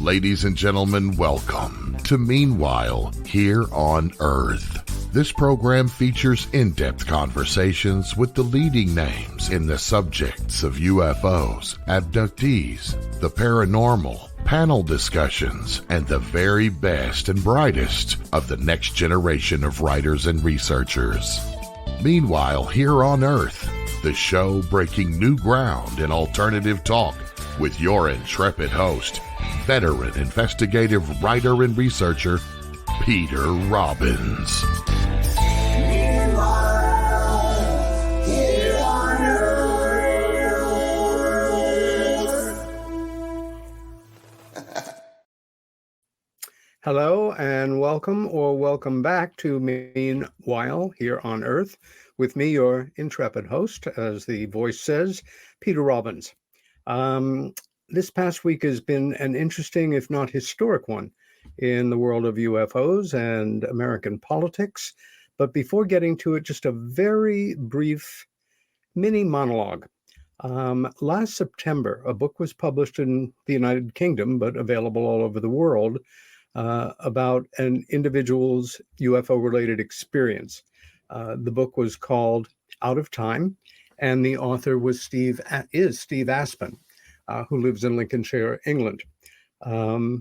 Ladies and gentlemen, welcome to Meanwhile Here on Earth. This program features in-depth conversations with the leading names in the subjects of UFOs, abductees, the paranormal, panel discussions, and the very best and brightest of the next generation of writers and researchers. Meanwhile Here on Earth, the show breaking new ground in alternative talk with your intrepid host, veteran investigative writer and researcher, Peter Robbins. Hello and welcome back to Meanwhile Here on Earth with me, your intrepid host, as the voice says, Peter Robbins. This past week has been an interesting, if not historic one, in the world of UFOs and American politics. But before getting to it, just a very brief mini monologue. Last September, a book was published in the United Kingdom, but available all over the world, about an individual's UFO-related experience. The book was called Out of Time, and the author was Steve Aspen, who lives in Lincolnshire, England. I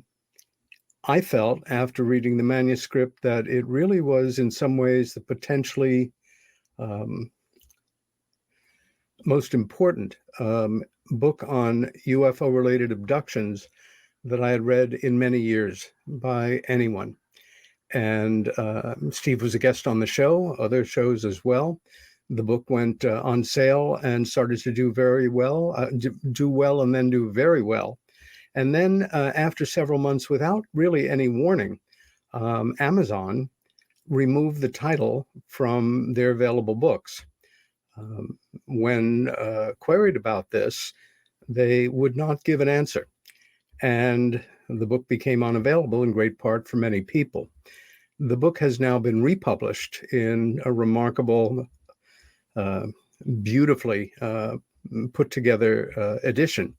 felt, after reading the manuscript, that it really was, in some ways, the potentially most important book on UFO-related abductions that I had read in many years by anyone. And Steve was a guest on the show, other shows as well. The book went on sale and started to do very well, and then do very well. And then after several months, without really any warning, Amazon removed the title from their available books. When queried about this, they would not give an answer. And the book became unavailable in great part for many people. The book has now been republished in a remarkable, beautifully put together edition,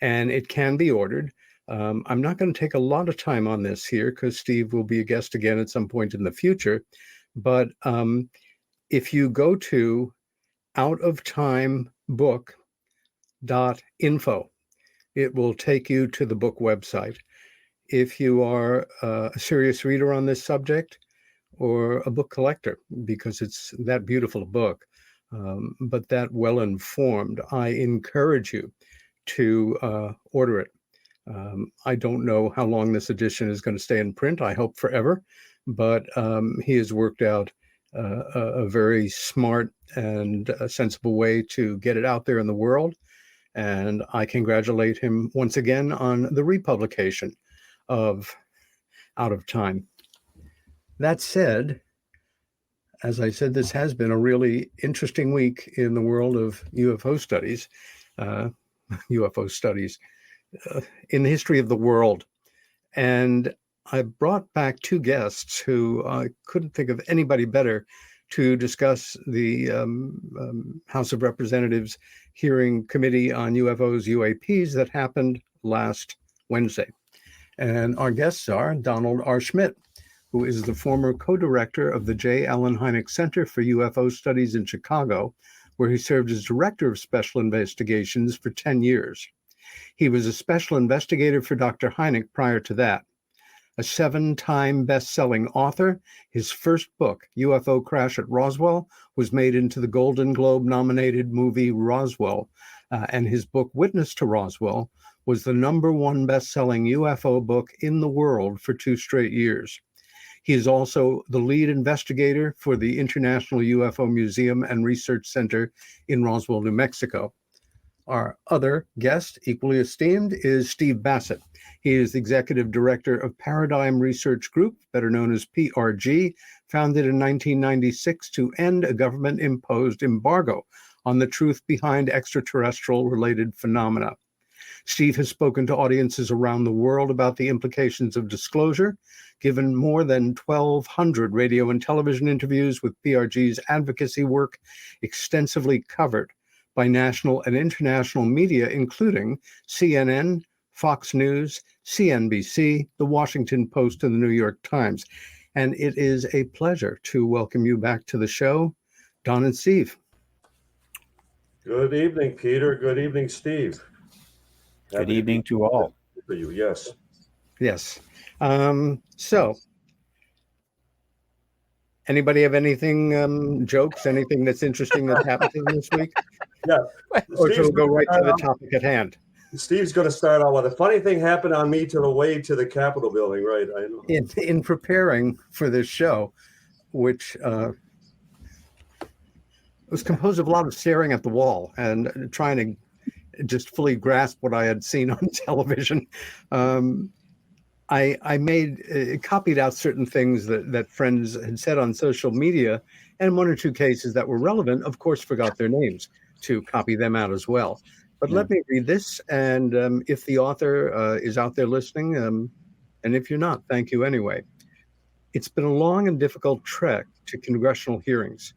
and it can be ordered. I'm not going to take a lot of time on this here because Steve will be a guest again at some point in the future. But if you go to outoftimebook.info, it will take you to the book website. If you are a serious reader on this subject or a book collector, because it's that beautiful a book, but that well-informed, I encourage you to order it. I don't know how long this edition is going to stay in print. I hope forever, but he has worked out a very smart and sensible way to get it out there in the world. And I congratulate him once again on the republication of Out of Time. That said, as I said, this has been a really interesting week in the world of UFO studies, in the history of the world. And I brought back two guests who I couldn't think of anybody better to discuss the House of Representatives hearing committee on UFOs, UAPs that happened last Wednesday. And our guests are Donald R. Schmitt, who is the former co-director of the J. Allen Hynek Center for UFO Studies in Chicago, where he served as director of special investigations for 10 years. He was a special investigator for Dr. Hynek prior to that. A 7-time best-selling author, his first book, UFO Crash at Roswell, was made into the Golden Globe-nominated movie Roswell, and his book Witness to Roswell was the #1 best-selling UFO book in the world for 2 straight years. He is also the lead investigator for the International UFO Museum and Research Center in Roswell, New Mexico. Our other guest, equally esteemed, is Steve Bassett. He is the executive director of Paradigm Research Group, better known as PRG, founded in 1996 to end a government-imposed embargo on the truth behind extraterrestrial-related phenomena. Steve has spoken to audiences around the world about the implications of disclosure, given more than 1,200 radio and television interviews with PRG's advocacy work, extensively covered by national and international media, including CNN, Fox News, CNBC, The Washington Post, and The New York Times. And it is a pleasure to welcome you back to the show, Don and Steve. Good evening, Peter. Good evening, Steve. Good evening to all. For you, yes. Yes. So, anybody have anything, jokes, anything that's interesting that happened to them this week? Yeah. Or shall we go right to the topic at hand? Steve's going to start out with a funny thing happened on me to the way to the Capitol building, right? I know. In preparing for this show, which was composed of a lot of staring at the wall and trying to just fully grasp what I had seen on television, I copied out certain things that friends had said on social media, and one or two cases that were relevant, of course, forgot their names to copy them out as well. But let me read this, and if the author is out there listening, and if you're not, thank you anyway. It's been a long and difficult trek to congressional hearings.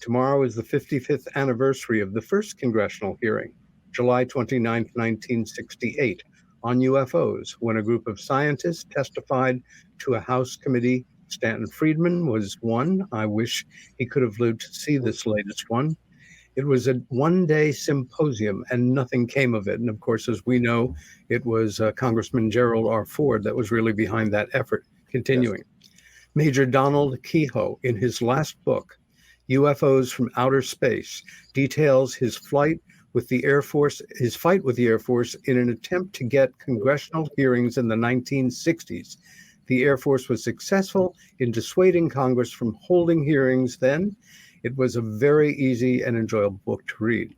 Tomorrow is the 55th anniversary of the first congressional hearing, July 29, 1968, on UFOs, when a group of scientists testified to a House committee. Stanton Friedman was one. I wish he could have lived to see this latest one. It was a one-day symposium, and nothing came of it. And of course, as we know, it was Congressman Gerald R. Ford that was really behind that effort. Continuing. Yes. Major Donald Kehoe, in his last book, UFOs from Outer Space, details his fight with the Air Force in an attempt to get congressional hearings in the 1960s. The Air Force was successful in dissuading Congress from holding hearings then. It was a very easy and enjoyable book to read.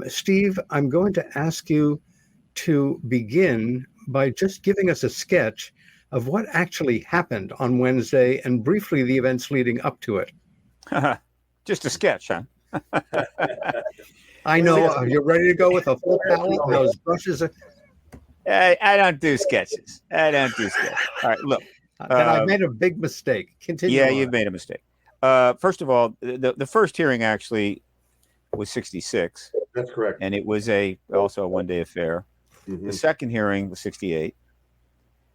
Steve, I'm going to ask you to begin by just giving us a sketch of what actually happened on Wednesday and briefly the events leading up to it. Just a sketch, huh? I know. You're ready to go with a full palette? Those brushes. I don't do sketches. All right, look. Then I've made a big mistake. Continue. Yeah, you've made a mistake. First of all, the first hearing actually was 66. That's correct. And it was also a one-day affair. Mm-hmm. The second hearing was 68.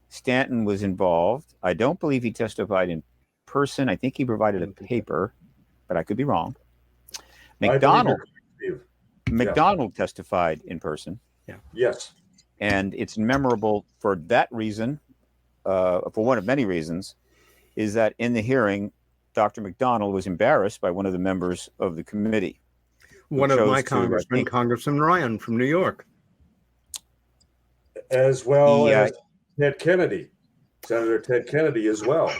Stanton was involved. I don't believe he testified in person. I think he provided a paper, but I could be wrong. McDonald testified in person. Yeah. Yes. And it's memorable for that reason, for one of many reasons, is that in the hearing, Dr. McDonald was embarrassed by one of the members of the committee. One of my congressmen, Congressman Ryan from New York. As well as Ted Kennedy, Senator Ted Kennedy as well.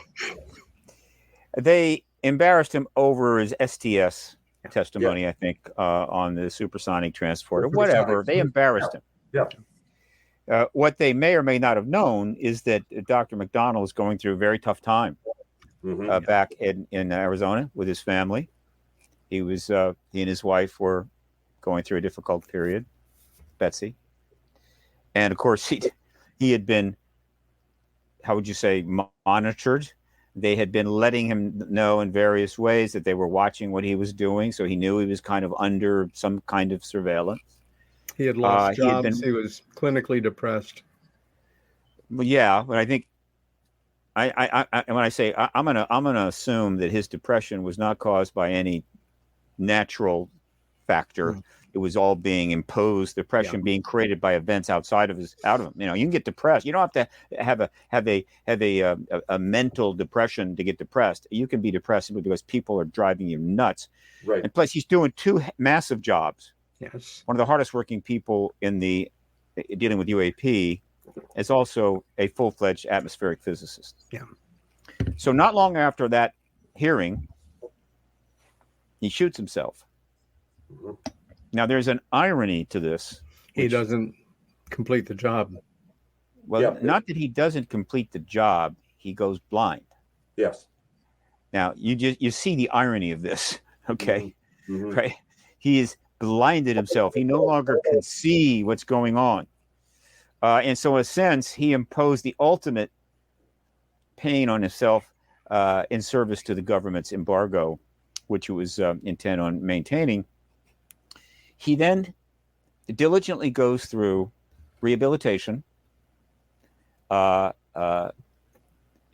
They embarrassed him over his STS testimony, I think, on the supersonic transport or whatever. They embarrassed him. Yeah. What they may or may not have known is that Dr. McDonald is going through a very tough time back in Arizona with his family. He and his wife were going through a difficult period, Betsy. And of course, he had been, how would you say, monitored. They had been letting him know in various ways that they were watching what he was doing. So he knew he was kind of under some kind of surveillance. He had lost jobs. He was clinically depressed. Yeah, but I think when I say I'm gonna assume that his depression was not caused by any natural factor. It was all being imposed, depression being created by events outside of him. You know, you can get depressed. You don't have to have a mental depression to get depressed. You can be depressed simply because people are driving you nuts. Right. And plus, he's doing two massive jobs. Yes. One of the hardest working people in the dealing with UAP is also a full-fledged atmospheric physicist. Yeah. So not long after that hearing, he shoots himself. Mm-hmm. Now, there's an irony to this. He doesn't complete the job. Well, not that he doesn't complete the job, he goes blind. Yes. Now, you see the irony of this, okay? Mm-hmm. Right? He is blinded himself. He no longer can see what's going on. And so, in a sense, he imposed the ultimate pain on himself in service to the government's embargo, which it was intent on maintaining. He then diligently goes through rehabilitation, to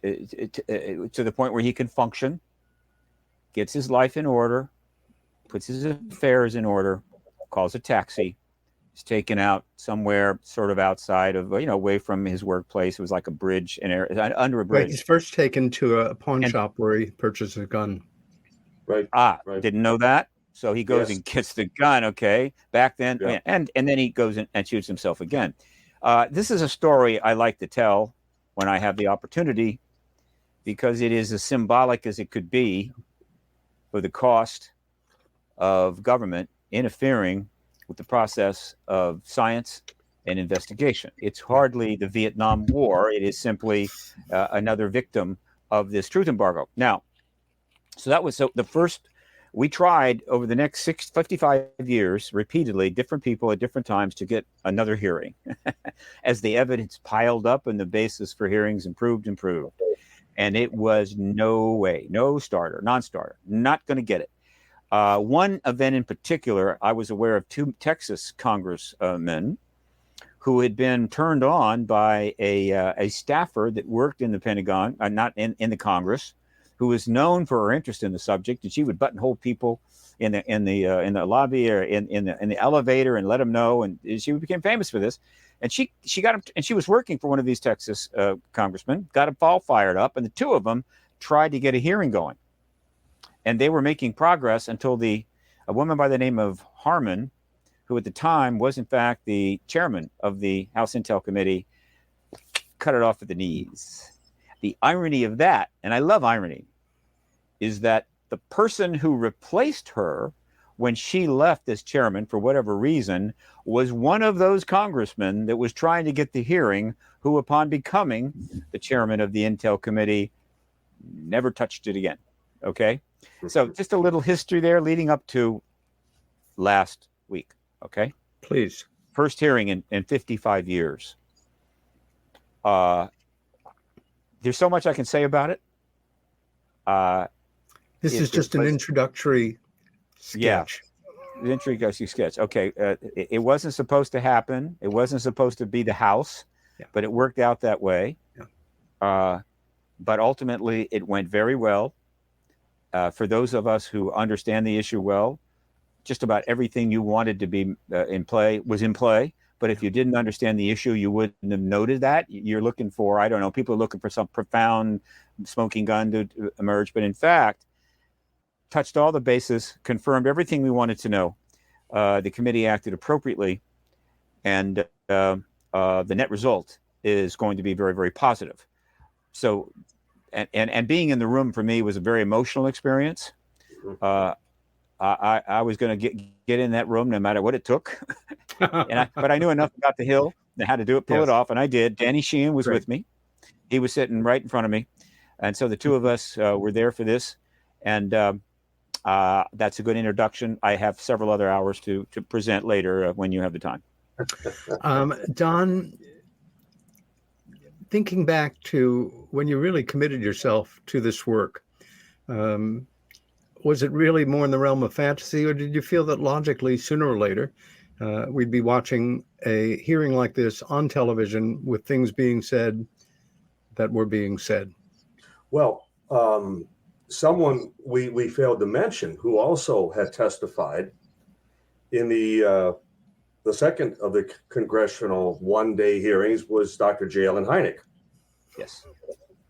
the point where he can function, gets his life in order, puts his affairs in order, calls a taxi, is taken out somewhere sort of outside of, away from his workplace. It was like a bridge, under a bridge. Right. He's first taken to a pawn shop where he purchased a gun. Right. Didn't know that. So he goes and gets the gun. Okay. Back then. Yeah. And then he goes in and shoots himself again. This is a story I like to tell when I have the opportunity, because it is as symbolic as it could be for the cost of government interfering with the process of science and investigation. It's hardly the Vietnam War. It is simply another victim of this truth embargo. Now, so that was the first. We tried over the next 55 years, repeatedly, different people at different times, to get another hearing as the evidence piled up and the basis for hearings improved. And it was no way, non-starter, not going to get it. One event in particular, I was aware of 2 Texas congressmen who had been turned on by a staffer that worked in the Pentagon, not in the Congress, who was known for her interest in the subject, and she would buttonhole people in the lobby or in the elevator and let them know. And she became famous for this. And she got him, and she was working for one of these Texas congressmen, got them all fired up, and the 2 of them tried to get a hearing going. And they were making progress until a woman by the name of Harmon, who at the time was in fact the chairman of the House Intel Committee, cut it off at the knees. The irony of that, and I love irony, is that the person who replaced her when she left as chairman for whatever reason was one of those congressmen that was trying to get the hearing, who upon becoming the chairman of the Intel Committee never touched it again. Okay? So just a little history there leading up to last week. Okay? Please. First hearing in 55 years. There's so much I can say about it. This is just an introductory sketch. Yeah, the introductory sketch. Okay, it wasn't supposed to happen. It wasn't supposed to be the House, but it worked out that way. Yeah. But ultimately, it went very well. For those of us who understand the issue well, just about everything you wanted to be in play was in play. But if you didn't understand the issue, you wouldn't have noted that. You're looking for, I don't know, people are looking for some profound smoking gun to emerge. But in fact, touched all the bases, confirmed everything we wanted to know. The committee acted appropriately. And the net result is going to be very, very positive. So, and being in the room for me was a very emotional experience. I was going to get in that room no matter what it took. But I knew enough about the Hill and how to do it, pull it off, and I did. Danny Sheehan was with me. He was sitting right in front of me. And so the 2 of us were there for this. And that's a good introduction. I have several other hours to present later when you have the time. Don, thinking back to when you really committed yourself to this work, was it really more in the realm of fantasy, or did you feel that logically, sooner or later, we'd be watching a hearing like this on television with things being said that were being said? Well, someone we failed to mention who also had testified in the second of the congressional one-day hearings was Dr. J. Allen Hynek. Yes.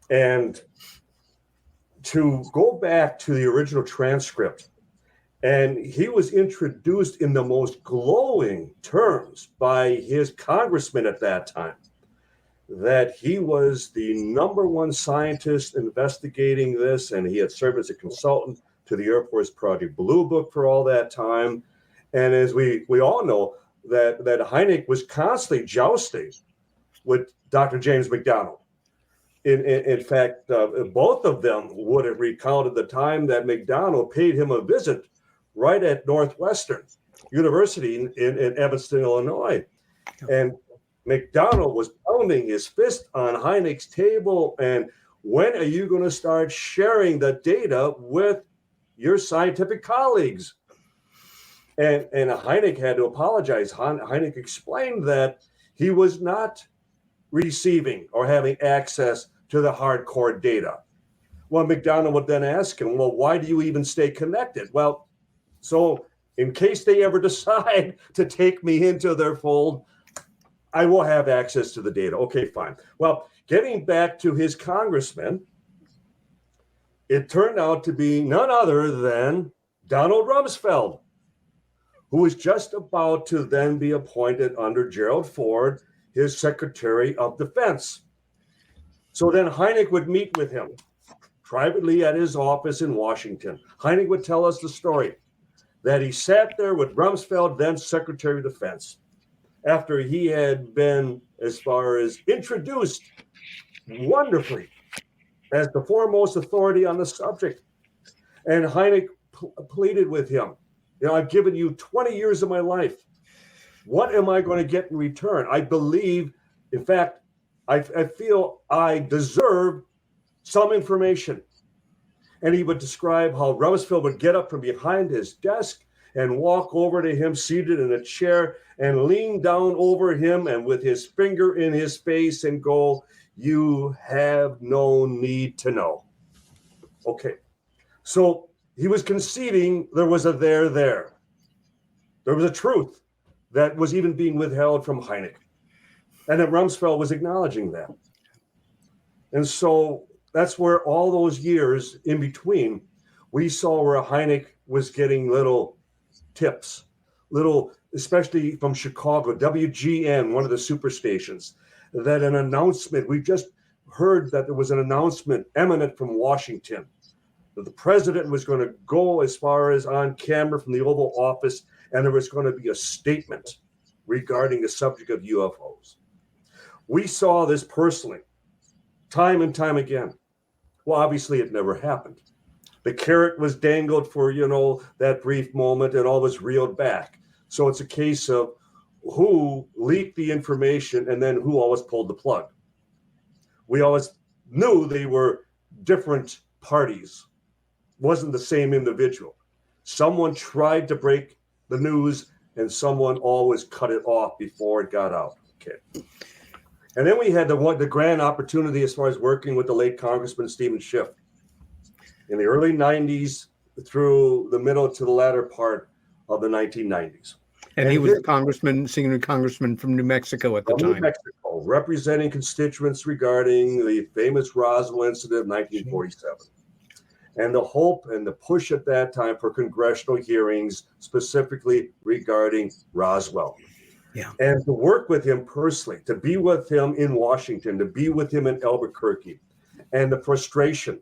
And to go back to the original transcript, and he was introduced in the most glowing terms by his congressman at that time, that he was the #1 scientist investigating this, and he had served as a consultant to the Air Force Project Blue Book for all that time. And as we all know, that Hynek was constantly jousting with Dr. James McDonald. In fact, both of them would have recounted the time that McDonald paid him a visit right at Northwestern University in Evanston, Illinois. And McDonald was pounding his fist on Hynek's table. And when are you going to start sharing the data with your scientific colleagues? And Hynek had to apologize. Hynek explained that he was not receiving or having access to the hardcore data. Well, McDonald would then ask him, well, why do you even stay connected? Well, so in case they ever decide to take me into their fold, I will have access to the data. Okay, fine. Well, getting back to his congressman, it turned out to be none other than Donald Rumsfeld, who was just about to then be appointed under Gerald Ford, his Secretary of Defense. So then Hynek would meet with him privately at his office in Washington. Hynek would tell us the story that he sat there with Rumsfeld, then Secretary of Defense, after he had been, as far as introduced wonderfully as the foremost authority on the subject. And Hynek pleaded with him, I've given you 20 years of my life. What am I going to get in return? I believe, in fact, I feel I deserve some information. And he would describe how Rumsfeld would get up from behind his desk and walk over to him seated in a chair and lean down over him and with his finger in his face and go, you have no need to know. Okay. So he was conceding there was a there. There was a truth that was even being withheld from Hynek. And that Rumsfeld was acknowledging that. And so that's where all those years in between, we saw where Hynek was getting little tips, especially from Chicago, WGN, one of the superstations, that an announcement, we just heard that there was an announcement eminent from Washington, that the president was going to go as far as on camera from the Oval Office, and there was going to be a statement regarding the subject of UFOs. We saw this personally, time and time again. Well, obviously it never happened. The carrot was dangled for, that brief moment and all was reeled back. So it's a case of who leaked the information and then who always pulled the plug. We always knew they were different parties. Wasn't the same individual. Someone tried to break the news and someone always cut it off before it got out. Okay. And then we had the grand opportunity as far as working with the late Congressman Stephen Schiff in the early 90s through the middle to the latter part of the 1990s. And he was a senior congressman from New Mexico at the time. New Mexico, representing constituents regarding the famous Roswell incident of 1947. And the hope and the push at that time for congressional hearings, specifically regarding Roswell. Yeah. And to work with him personally, to be with him in Washington, to be with him in Albuquerque, and the frustration,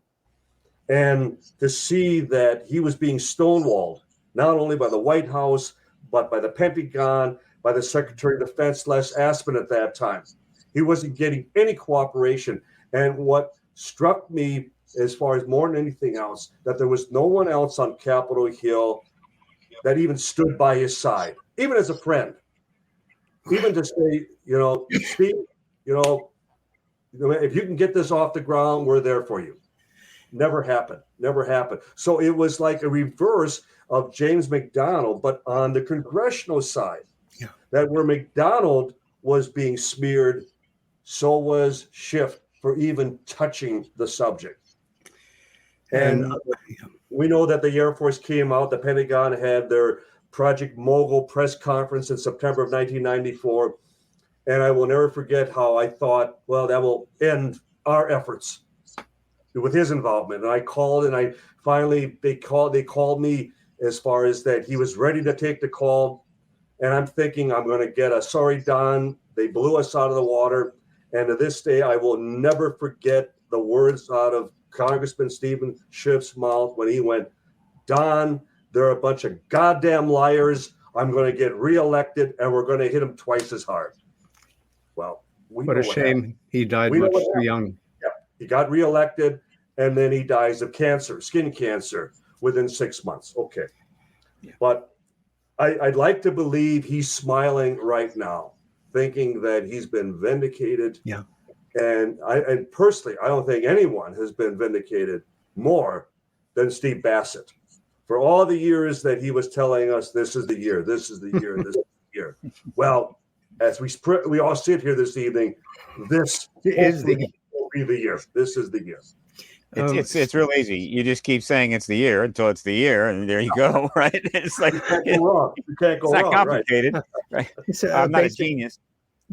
and to see that he was being stonewalled, not only by the White House, but by the Pentagon, by the Secretary of Defense, Les Aspin at that time. He wasn't getting any cooperation. And what struck me, as far as more than anything else, that there was no one else on Capitol Hill that even stood by his side, even as a friend. Even to say, Steve, if you can get this off the ground, we're there for you. Never happened. So it was like a reverse of James McDonald, but on the congressional side, that where McDonald was being smeared, so was Schiff for even touching the subject. And we know that the Air Force came out, the Pentagon had their Project Mogul press conference in September of 1994. And I will never forget how I thought, well, that will end our efforts with his involvement. And I called and they called me as far as that he was ready to take the call. And I'm thinking I'm going to get a sorry, Don. They blew us out of the water. And to this day, I will never forget the words out of Congressman Stephen Schiff's mouth when he went, Don, they're a bunch of goddamn liars. I'm going to get reelected and we're going to hit them twice as hard. Well, what a shame. He died much too young. Yeah, he got reelected and then he dies of cancer, skin cancer, within 6 months. Okay. Yeah. But I'd like to believe he's smiling right now, thinking that he's been vindicated. Yeah. And personally, I don't think anyone has been vindicated more than Steve Bassett. For all the years that he was telling us, this is the year, this is the year, this is the year. Well, as we all sit here this evening, this Is the will be the year. This is the year. It's real easy. You just keep saying it's the year until it's the year, and there you go, right? It's like You can't go wrong. You can't go it's not wrong, complicated, right? It's I'm not a genius.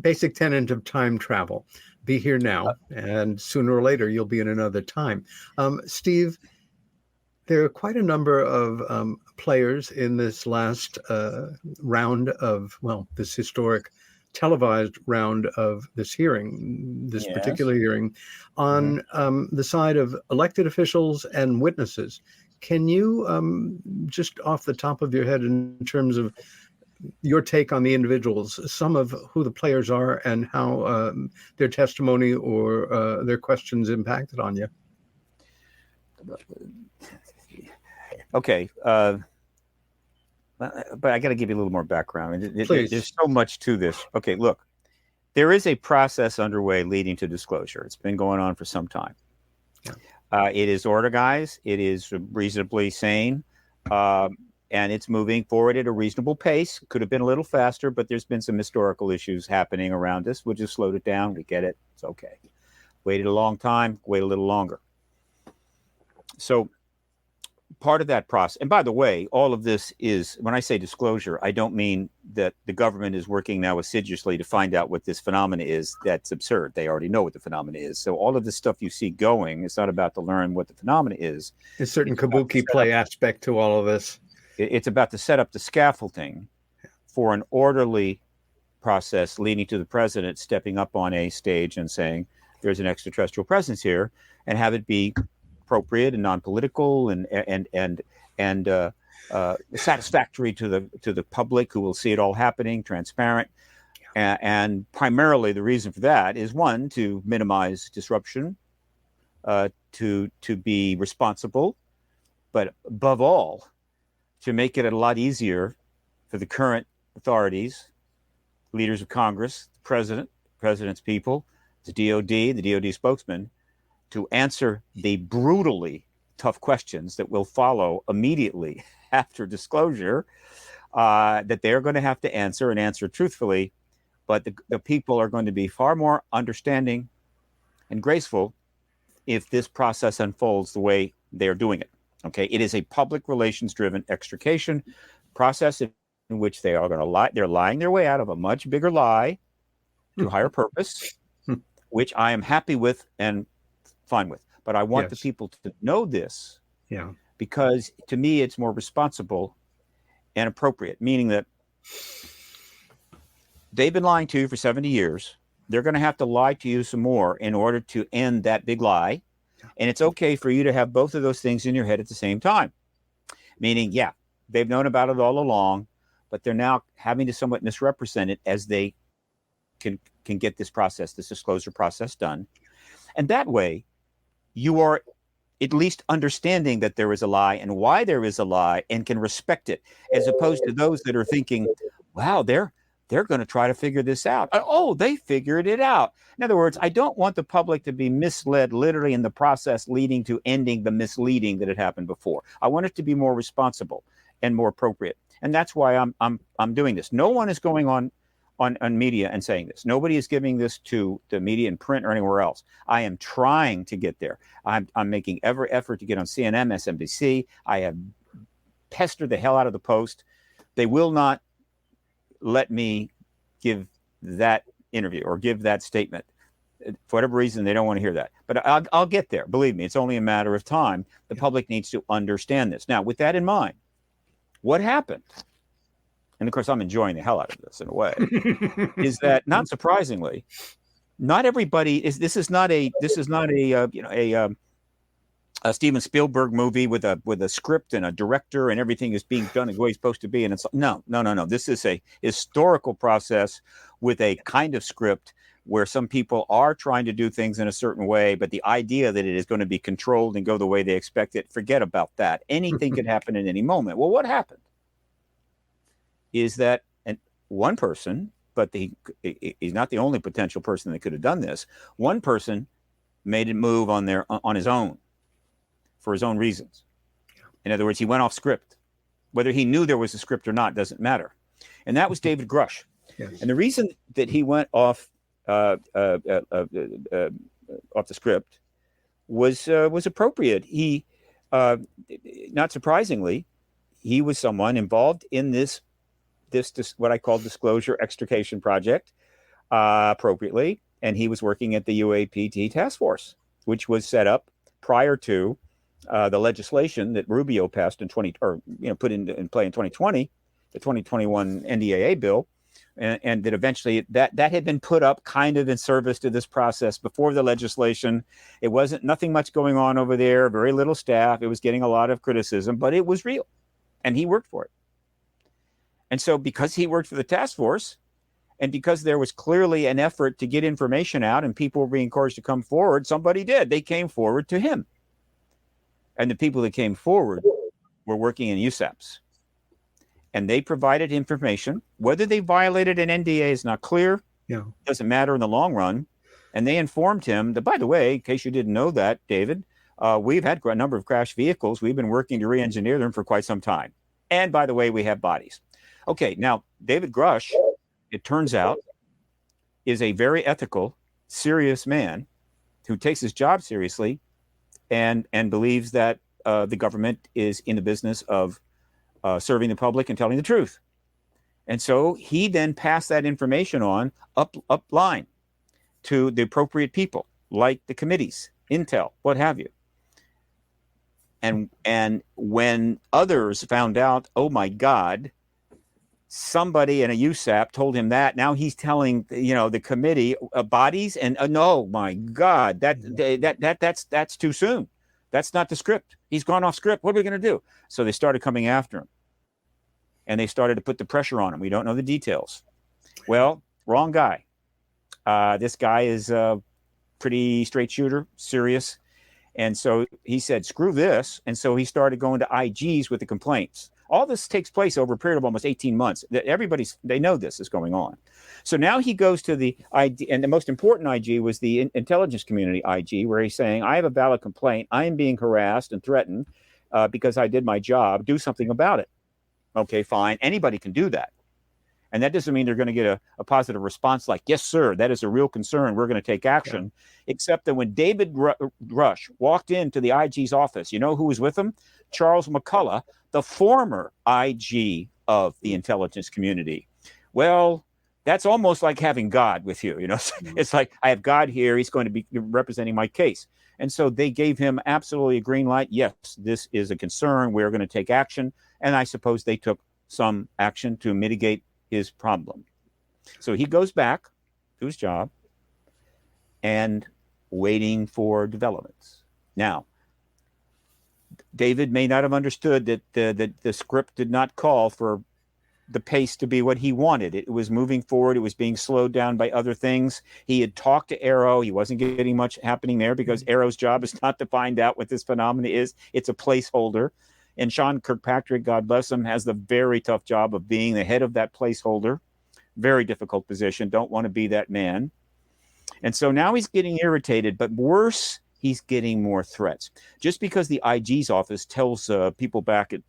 basic tenet of time travel. Be here now, and sooner or later you'll be in another time. Steve, there are quite a number of players in this last round of, well, this historic televised round of this hearing, this Yes. particular hearing, on the side of elected officials and witnesses. Can you, just off the top of your head, in terms of your take on the individuals, some of who the players are and how their testimony or their questions impacted on you? Okay, but I got to give you a little more background. There's so much to this. Okay, look, there is a process underway leading to disclosure. It's been going on for some time. Yeah. It is organized. It is reasonably sane. And it's moving forward at a reasonable pace. Could have been a little faster, but there's been some historical issues happening around us. We'll just slowed it down. We get it. It's okay. Waited a long time. Wait a little longer. So part of that process, and by the way, all of this is, when I say disclosure, I don't mean that the government is working now assiduously to find out what this phenomena is. That's absurd. They already know what the phenomena is. So all of this stuff you see going, it's not about to learn what the phenomena is. There's a certain kabuki play aspect to all of this. It's about to set up the scaffolding for an orderly process leading to the president stepping up on a stage and saying, there's an extraterrestrial presence here, and have it be appropriate and non-political and satisfactory to the public, who will see it all happening, transparent. And primarily the reason for that is, one, to minimize disruption, to be responsible, but above all, to make it a lot easier for the current authorities, leaders of Congress, the president's people, the DOD spokesman, to answer the brutally tough questions that will follow immediately after disclosure, that they're going to have to answer, and answer truthfully. But the people are going to be far more understanding and graceful if this process unfolds the way they're doing it. Okay, it is a public relations-driven extrication process in which they are going to lie. They're lying their way out of a much bigger lie to higher purpose, which I am happy with and fine with. But I want the people to know this, because to me it's more responsible and appropriate. Meaning that they've been lying to you for 70 years. They're going to have to lie to you some more in order to end that big lie. And it's okay for you to have both of those things in your head at the same time. Meaning, they've known about it all along, but they're now having to somewhat misrepresent it as they can get this disclosure process done. And that way, you are at least understanding that there is a lie and why there is a lie, and can respect it, as opposed to those that are thinking, wow, they're going to try to figure this out. Oh, they figured it out. In other words, I don't want the public to be misled literally in the process leading to ending the misleading that had happened before. I want it to be more responsible and more appropriate. And that's why I'm doing this. No one is going on media and saying this. Nobody is giving this to the media in print or anywhere else. I am trying to get there. I'm making every effort to get on CNN, MSNBC. I have pestered the hell out of the Post. They will not let me give that interview or give that statement. For whatever reason, they don't want to hear that. But I'll get there. Believe me, it's only a matter of time. The public needs to understand this. Now, with that in mind, what happened? And of course, I'm enjoying the hell out of this in a way. Is that, not surprisingly, not everybody is. This is not a Steven Spielberg movie with a script and a director and everything is being done the way it's supposed to be. And it's no. This is a historical process with a kind of script where some people are trying to do things in a certain way, but the idea that it is going to be controlled and go the way they expect it, forget about that. Anything could happen at any moment. Well, what happened is that one person, but he's not the only potential person that could have done this. One person made it move on his own, for his own reasons. In other words, he went off script. Whether he knew there was a script or not doesn't matter. And that was David Grush. Yes. And the reason that he went off the script was appropriate. He, not surprisingly, he was someone involved in this what I call disclosure extrication project, appropriately, and he was working at the UAPT task force, which was set up prior to the legislation that Rubio passed in put in play in 2020, the 2021 NDAA bill, and that eventually that had been put up kind of in service to this process before the legislation. It wasn't nothing much going on over there, very little staff. It was getting a lot of criticism, but it was real, and he worked for it. And so because he worked for the task force, and because there was clearly an effort to get information out and people were being encouraged to come forward, somebody did. They came forward to him. And the people that came forward were working in USAPs. And they provided information. Whether they violated an NDA is not clear. Yeah. Doesn't matter in the long run. And they informed him that, by the way, in case you didn't know that, David, we've had a number of crashed vehicles. We've been working to re-engineer them for quite some time. And by the way, we have bodies. Okay, now, David Grush, it turns out, is a very ethical, serious man who takes his job seriously and believes that the government is in the business of serving the public and telling the truth. And so he then passed that information on up line to the appropriate people, like the committees, Intel, what have you. And when others found out, oh my God, somebody in a USAP told him that, now he's telling the committee bodies, and no, my God, that's too soon. That's not the script. He's gone off script. What are we going to do? So they started coming after him, and they started to put the pressure on him. We don't know the details. Well, wrong guy. This guy is a pretty straight shooter, serious. And so he said, screw this. And so he started going to IGs with the complaints. All this takes place over a period of almost 18 months. They know this is going on. So now he goes to the IG, and the most important IG was the intelligence community IG, where he's saying, I have a valid complaint. I am being harassed and threatened because I did my job. Do something about it. Okay, fine. Anybody can do that. And that doesn't mean they're going to get a positive response like, yes, sir, that is a real concern. We're going to take action. Yeah. Except that when David Rush walked into the IG's office, you know who was with him? Charles McCullough, the former IG of the intelligence community. Well, that's almost like having God with you. It's like, I have God here. He's going to be representing my case. And so they gave him absolutely a green light. Yes, this is a concern. We're going to take action. And I suppose they took some action to mitigate his problem. So he goes back to his job and waiting for developments. Now, David may not have understood that the script did not call for the pace to be what he wanted. It was moving forward. It was being slowed down by other things. He had talked to Arrow. He wasn't getting much happening there because Arrow's job is not to find out what this phenomenon is. It's a placeholder. And Sean Kirkpatrick, God bless him, has the very tough job of being the head of that placeholder. Very difficult position. Don't want to be that man. And so now he's getting irritated, but worse, he's getting more threats. Just because the IG's office tells people back at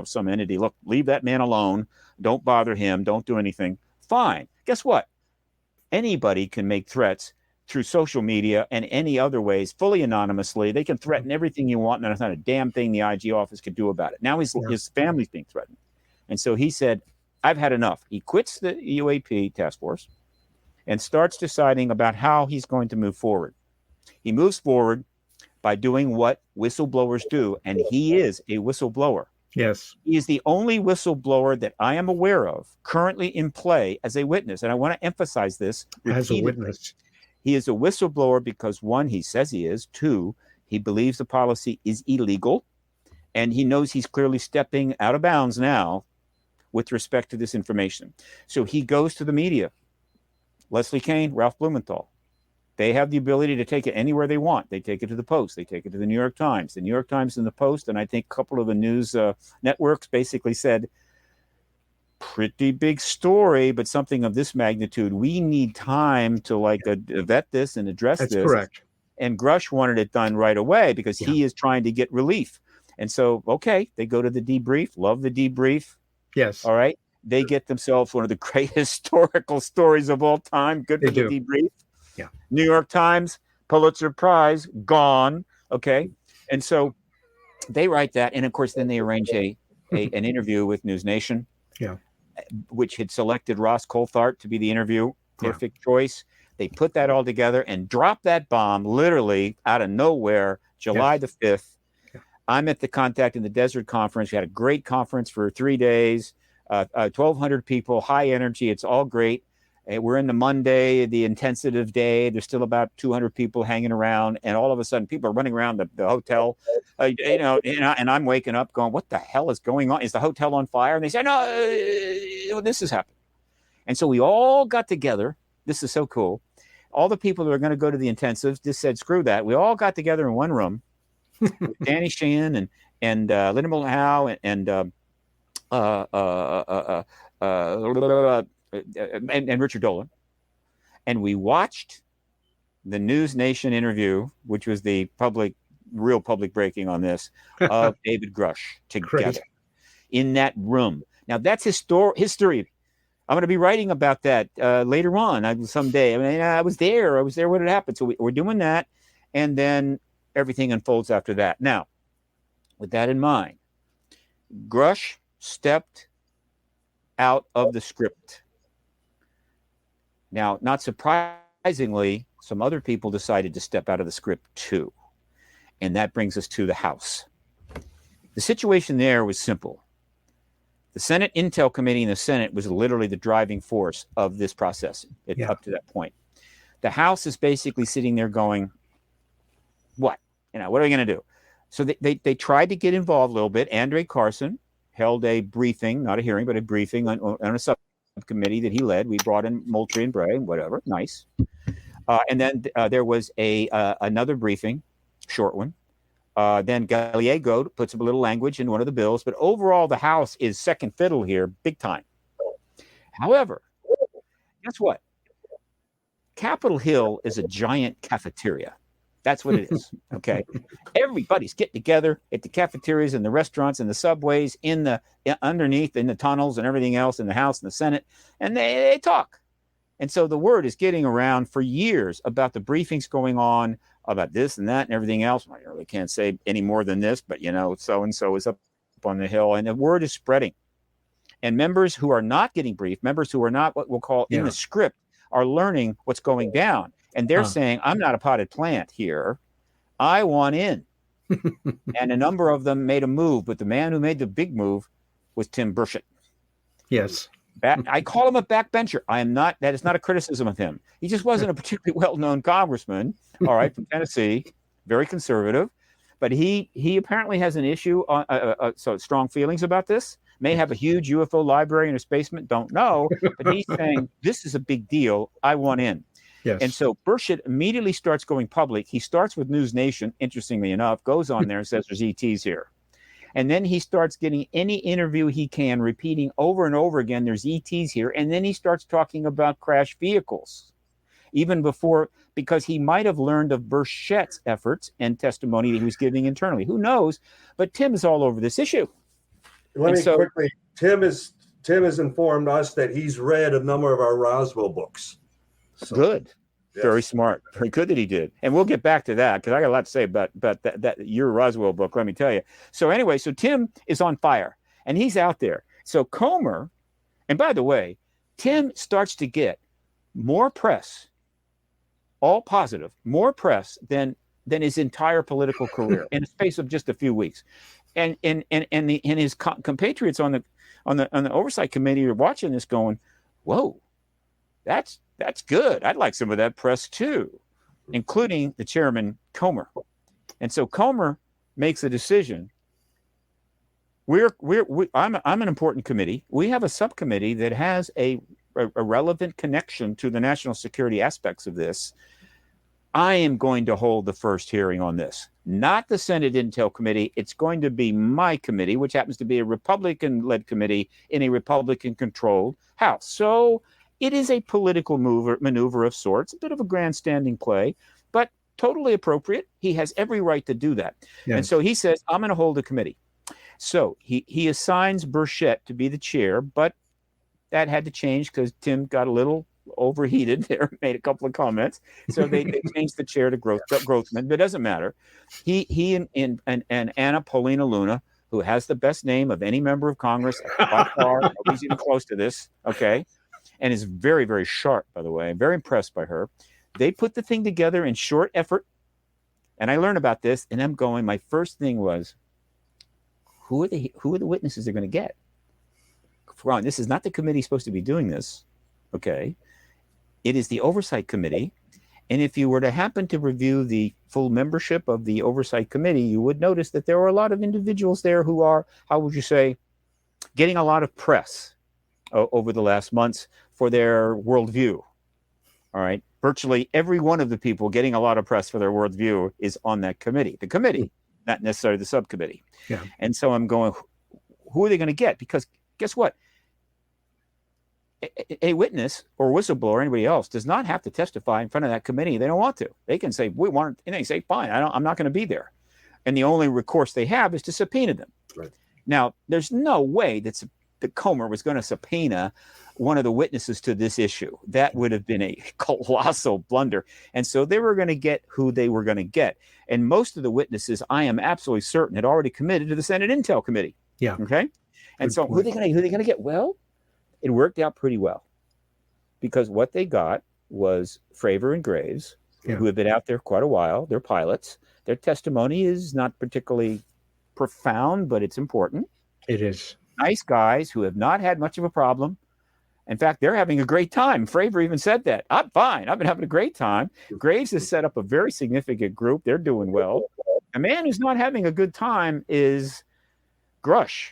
some entity, look, leave that man alone. Don't bother him. Don't do anything. Fine. Guess what? Anybody can make threats through social media and any other ways, fully anonymously. They can threaten everything you want, and there's not a damn thing the IG office could do about it. Now his family's being threatened. And so he said, I've had enough. He quits the UAP task force and starts deciding about how he's going to move forward. He moves forward by doing what whistleblowers do, and he is a whistleblower. Yes. He is the only whistleblower that I am aware of currently in play as a witness. And I want to emphasize this repeatedly. As a witness. He is a whistleblower because, one, he says he is. Two, he believes the policy is illegal. And he knows he's clearly stepping out of bounds now with respect to this information. So he goes to the media. Leslie Kean, Ralph Blumenthal. They have the ability to take it anywhere they want. They take it to the Post. They take it to the New York Times. The New York Times and the Post, and I think a couple of the news networks basically said, pretty big story, but something of this magnitude. We need time to vet this and address this. That's correct. And Grush wanted it done right away because he is trying to get relief. And so, okay, they go to the debrief. Love the debrief. Yes. All right. they get themselves one of the great historical stories of all time. Good for the debrief. Yeah. New York Times, Pulitzer Prize, gone. Okay. And so they write that. And of course, then they arrange an interview with News Nation, which had selected Ross Coulthart to be the interview. Perfect choice. They put that all together and dropped that bomb literally out of nowhere, July the 5th. I'm at the Contact in the Desert conference. We had a great conference for 3 days, 1,200 people, high energy. It's all great. We're in the Monday, the intensive day. There's still about 200 people hanging around. And all of a sudden, people are running around the hotel, and I'm waking up going, what the hell is going on? Is the hotel on fire? And they say, no, this has happened. And so we all got together. This is so cool. All the people that are going to go to the intensives just said, screw that. We all got together in one room with Danny Sheehan and Linda Moulton Howe and Richard Dolan. And we watched the News Nation interview, which was the real public breaking on this, of David Grush together in that room. Now, that's history. I'm going to be writing about that later on someday. I mean, I was there when it happened. So we're doing that. And then everything unfolds after that. Now, with that in mind, Grush stepped out of the script. Now, not surprisingly, some other people decided to step out of the script too. And that brings us to the House. The situation there was simple. The Senate Intel Committee in the Senate was literally the driving force of this process up to that point. The House is basically sitting there going, what? What are we going to do? So they tried to get involved a little bit. Andre Carson held a briefing, not a hearing, but a briefing on a subcommittee that he led. We brought in Moultrie and Bray, whatever, nice. And then there was another briefing, short one. Then Gallego puts a little language in one of the bills, but overall the House is second fiddle here, big time. However, guess what? Capitol Hill is a giant cafeteria. That's what it is. Okay, everybody's getting together at the cafeterias and the restaurants and the subways underneath in the tunnels and everything else in the House and the Senate, and they talk. And so the word is getting around for years about the briefings going on about this and that and everything else. I really can't say any more than this, but so-and-so is up on the Hill, and the word is spreading. And members who are not getting briefed, members who are not what we'll call in the script, are learning what's going down. And they're saying, I'm not a potted plant here. I want in. And a number of them made a move, but the man who made the big move was Tim Burchett. Yes. I call him a backbencher. That is not a criticism of him. He just wasn't a particularly well-known congressman, all right, from Tennessee, very conservative. But he apparently has an issue, so strong feelings about this. May have a huge UFO library in his basement, don't know. But he's saying, this is a big deal. I want in. Yes. And so Burchett immediately starts going public. He starts with News Nation, interestingly enough, goes on there and says there's ETs here. And then he starts getting any interview he can, repeating over and over again, there's ETs here. And then he starts talking about crash vehicles, even before, because he might have learned of Burchett's efforts and testimony that he was giving internally. Who knows? But Tim is all over this issue. Quickly, Tim has informed us that he's read a number of our Roswell books. So, good. Yes. Very smart. Very good that he did. And we'll get back to that because I got a lot to say about that your Roswell book, let me tell you. So anyway, so Tim is on fire and he's out there. So Comer, and by the way, Tim starts to get more press, all positive, more press than his entire political career in the space of just a few weeks. And his compatriots on the oversight committee are watching this going, whoa, that's good. I'd like some of that press too, including the chairman, Comer. And so Comer makes a decision. I'm an important committee. We have a subcommittee that has a relevant connection to the national security aspects of this. I am going to hold the first hearing on this, not the Senate Intel Committee. It's going to be my committee, which happens to be a Republican-led committee in a Republican-controlled House. So it is a political maneuver of sorts, a bit of a grandstanding play, but totally appropriate. He has every right to do that. Yes. And so he says, I'm going to hold a committee. So he assigns Burchett to be the chair, but that had to change because Tim got a little overheated there, made a couple of comments. So they changed the chair to Grothman, but it doesn't matter. He and Anna Paulina Luna, who has the best name of any member of Congress by far, nobody's even close to this, okay, and is very, very sharp, by the way. I'm very impressed by her. They put the thing together in short effort, and I learned about this, and I'm going, my first thing was, who are the witnesses they're going to get? Ron, this is not the committee supposed to be doing this, okay? It is the Oversight Committee, and if you were to happen to review the full membership of the Oversight Committee, you would notice that there are a lot of individuals there who are, how would you say, getting a lot of press over the last months for their worldview, all right? Virtually every one of the people getting a lot of press for their worldview is on that committee, the committee, not necessarily the subcommittee. Yeah. And so I'm going, who are they going to get? Because guess what? A witness or whistleblower or anybody else does not have to testify in front of that committee. They don't want to. They can say, we want it, and they say, fine, I'm not going to be there. And the only recourse they have is to subpoena them. Right. Now, there's no way that Comer was going to subpoena one of the witnesses to this issue. That would have been a colossal blunder. And so they were going to get who they were going to get. And most of the witnesses, I am absolutely certain, had already committed to the Senate Intel Committee. Yeah. Okay. And so who are they going to get? Well, it worked out pretty well because what they got was Fravor and Graves, who have been out there quite a while. They're pilots. Their testimony is not particularly profound, but it's important. It is. Nice guys who have not had much of a problem. In fact, they're having a great time. Fravor even said that. I'm fine. I've been having a great time. Graves has set up a very significant group. They're doing well. A man who's not having a good time is Grush.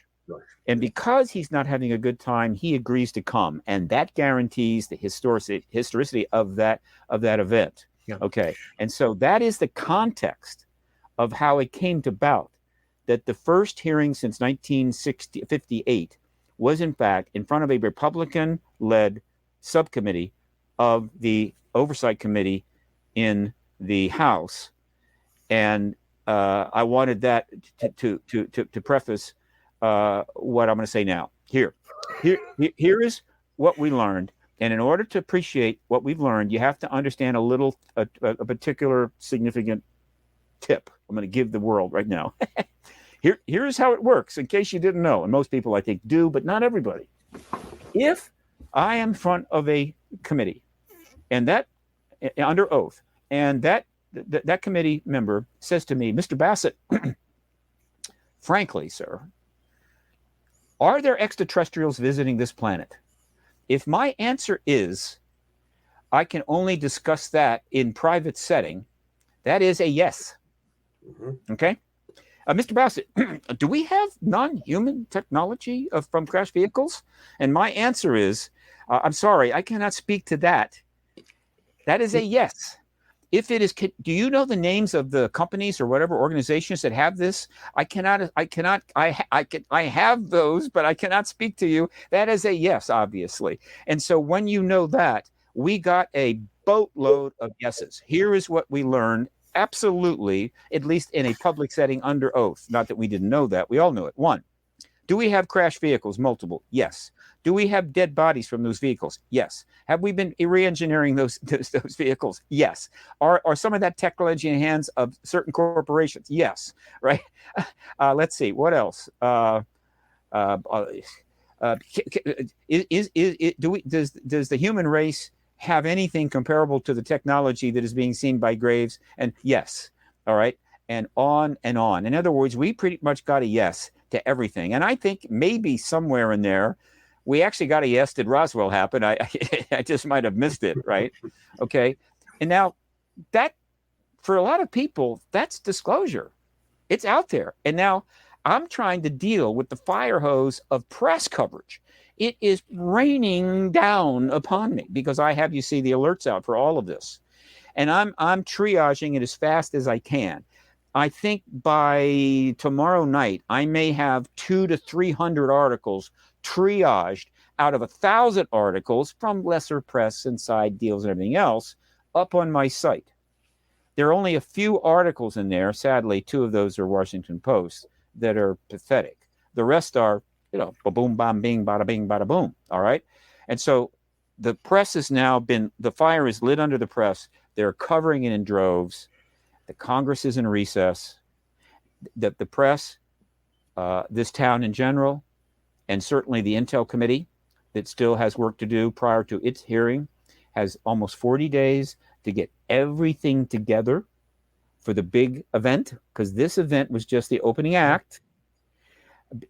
And because he's not having a good time, he agrees to come. And that guarantees the historicity of that event. Yeah. Okay. And so that is the context of how it came about that the first hearing since 1958 was, in fact, in front of a Republican-led subcommittee of the Oversight Committee in the House. And I wanted that to preface what I'm going to say now. Here is what we learned. And in order to appreciate what we've learned, you have to understand a particular significant tip I'm going to give the world right now. Here's how it works, in case you didn't know. And most people, I think, do, but not everybody. If I am in front of a committee, and that under oath, and that committee member says to me, Mr. Bassett, frankly, sir, are there extraterrestrials visiting this planet? If my answer is, I can only discuss that in private setting, that is a yes. Mm-hmm. Okay? Mr. Bassett, do we have non-human technology from crash vehicles? And my answer is, I'm sorry, I cannot speak to that. That is a yes. If it is, do you know the names of the companies or whatever organizations that have this? I have those, but I cannot speak to you. That is a yes, obviously. And so when you know that, we got a boatload of yeses. Here is what we learned. Absolutely, at least in a public setting under oath. Not that we didn't know that. We all knew it. One, do we have crash vehicles? Multiple. Yes. Do we have dead bodies from those vehicles? Yes. Have we been re-engineering those vehicles? Yes. Are some of that technology in the hands of certain corporations? Yes. Right. Let's see. What else? Does the human race have anything comparable to the technology that is being seen by Graves? And yes. All right. And on and on. In other words, we pretty much got a yes to everything. And I think maybe somewhere in there, we actually got a yes. Did Roswell happen? I just might have missed it. Right. Okay. And now that, for a lot of people, that's disclosure. It's out there. And now I'm trying to deal with the fire hose of press coverage. It is raining down upon me because I have, you see, the alerts out for all of this. And I'm triaging it as fast as I can. I think by tomorrow night, I may have 200 to 300 articles triaged out of 1,000 articles from lesser press and side deals and everything else up on my site. There are only a few articles in there. Sadly, 2 of those are Washington Post that are pathetic. The rest are, ba-boom, bam, bing, bada bing, bada boom. All right. And so the press has now the fire is lit under the press. They're covering it in droves. The Congress is in recess. The press, this town in general, and certainly the Intel Committee that still has work to do prior to its hearing, has almost 40 days to get everything together for the big event, because this event was just the opening act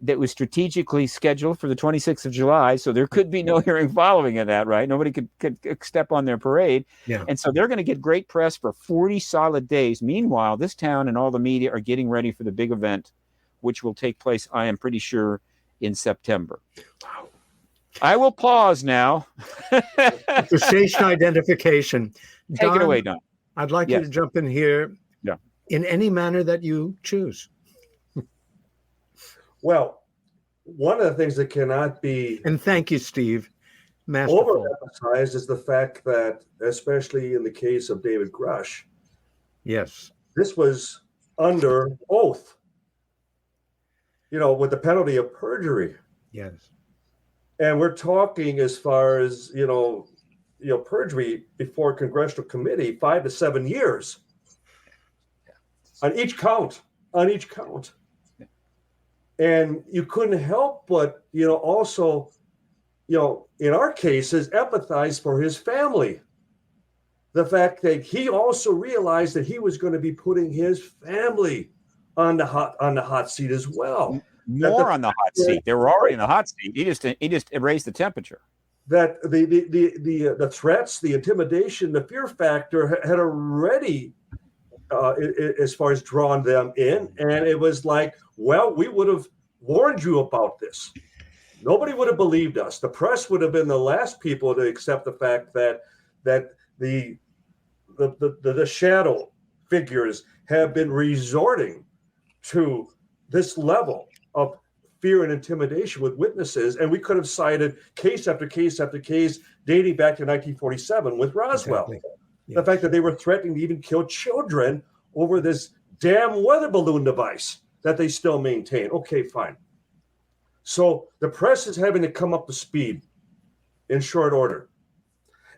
that was strategically scheduled for the 26th of July. So there could be no hearing following of that, right? Nobody could step on their parade. Yeah. And so they're going to get great press for 40 solid days. Meanwhile, this town and all the media are getting ready for the big event, which will take place, I am pretty sure, in September. Wow. I will pause now. The station identification. Take it away, Don. I'd like you to jump in here in any manner that you choose. Well, one of the things that cannot be and thank you, Steve, overemphasized is the fact that, especially in the case of David Grush, yes, this was under oath, with the penalty of perjury. Yes. And we're talking as far as, perjury before a congressional committee, 5 to 7 years on each count. And you couldn't help but, also, in our cases, empathize for his family. The fact that he also realized that he was going to be putting his family on the hot seat as well. More on the hot seat. They were already in the hot seat. He just raised the temperature. That the threats, the intimidation, the fear factor had already, as far as drawn them in, and it was like, well, we would have warned you about this. Nobody would have believed us. The press would have been the last people to accept the fact that the shadow figures have been resorting to this level of fear and intimidation with witnesses. And we could have cited case after case after case dating back to 1947 with Roswell. Exactly. Yes. The fact that they were threatening to even kill children over this damn weather balloon device that they still maintain. Okay, fine. So the press is having to come up to speed in short order.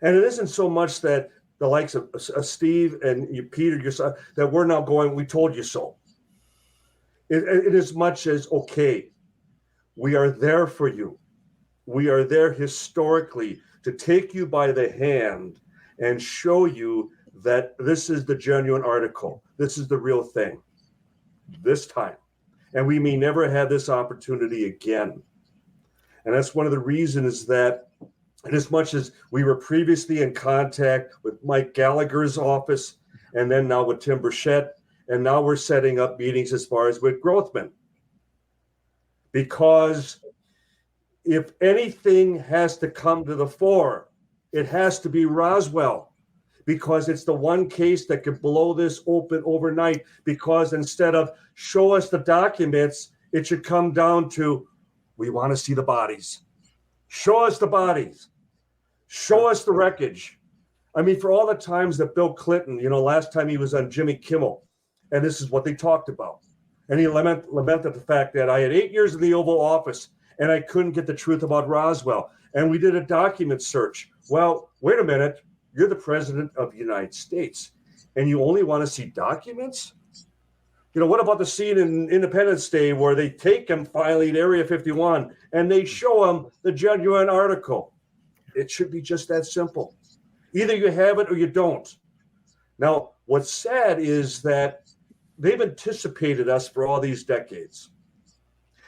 And it isn't so much that the likes of Steve and you, Peter, yourself, that we're now going, we told you so. It is much as, okay, we are there for you. We are there historically to take you by the hand and show you that this is the genuine article. This is the real thing this time. And we may never have this opportunity again. And that's one of the reasons that, and as much as we were previously in contact with Mike Gallagher's office, and then now with Tim Burchett, and now we're setting up meetings as far as with Grothman. Because if anything has to come to the fore, it has to be Roswell. Because it's the one case that could blow this open overnight. Because instead of show us the documents, it should come down to, we want to see the bodies. Show us the bodies. Show us the wreckage. I mean, for all the times that Bill Clinton, last time he was on Jimmy Kimmel, and this is what they talked about. And he lamented the fact that I had 8 years in the Oval Office and I couldn't get the truth about Roswell. And we did a document search. Well, wait a minute. You're the president of the United States and you only want to see documents? What about the scene in Independence Day where they take him finally to Area 51 and they show him the genuine article? It should be just that simple. Either you have it or you don't. Now, what's sad is that they've anticipated us for all these decades.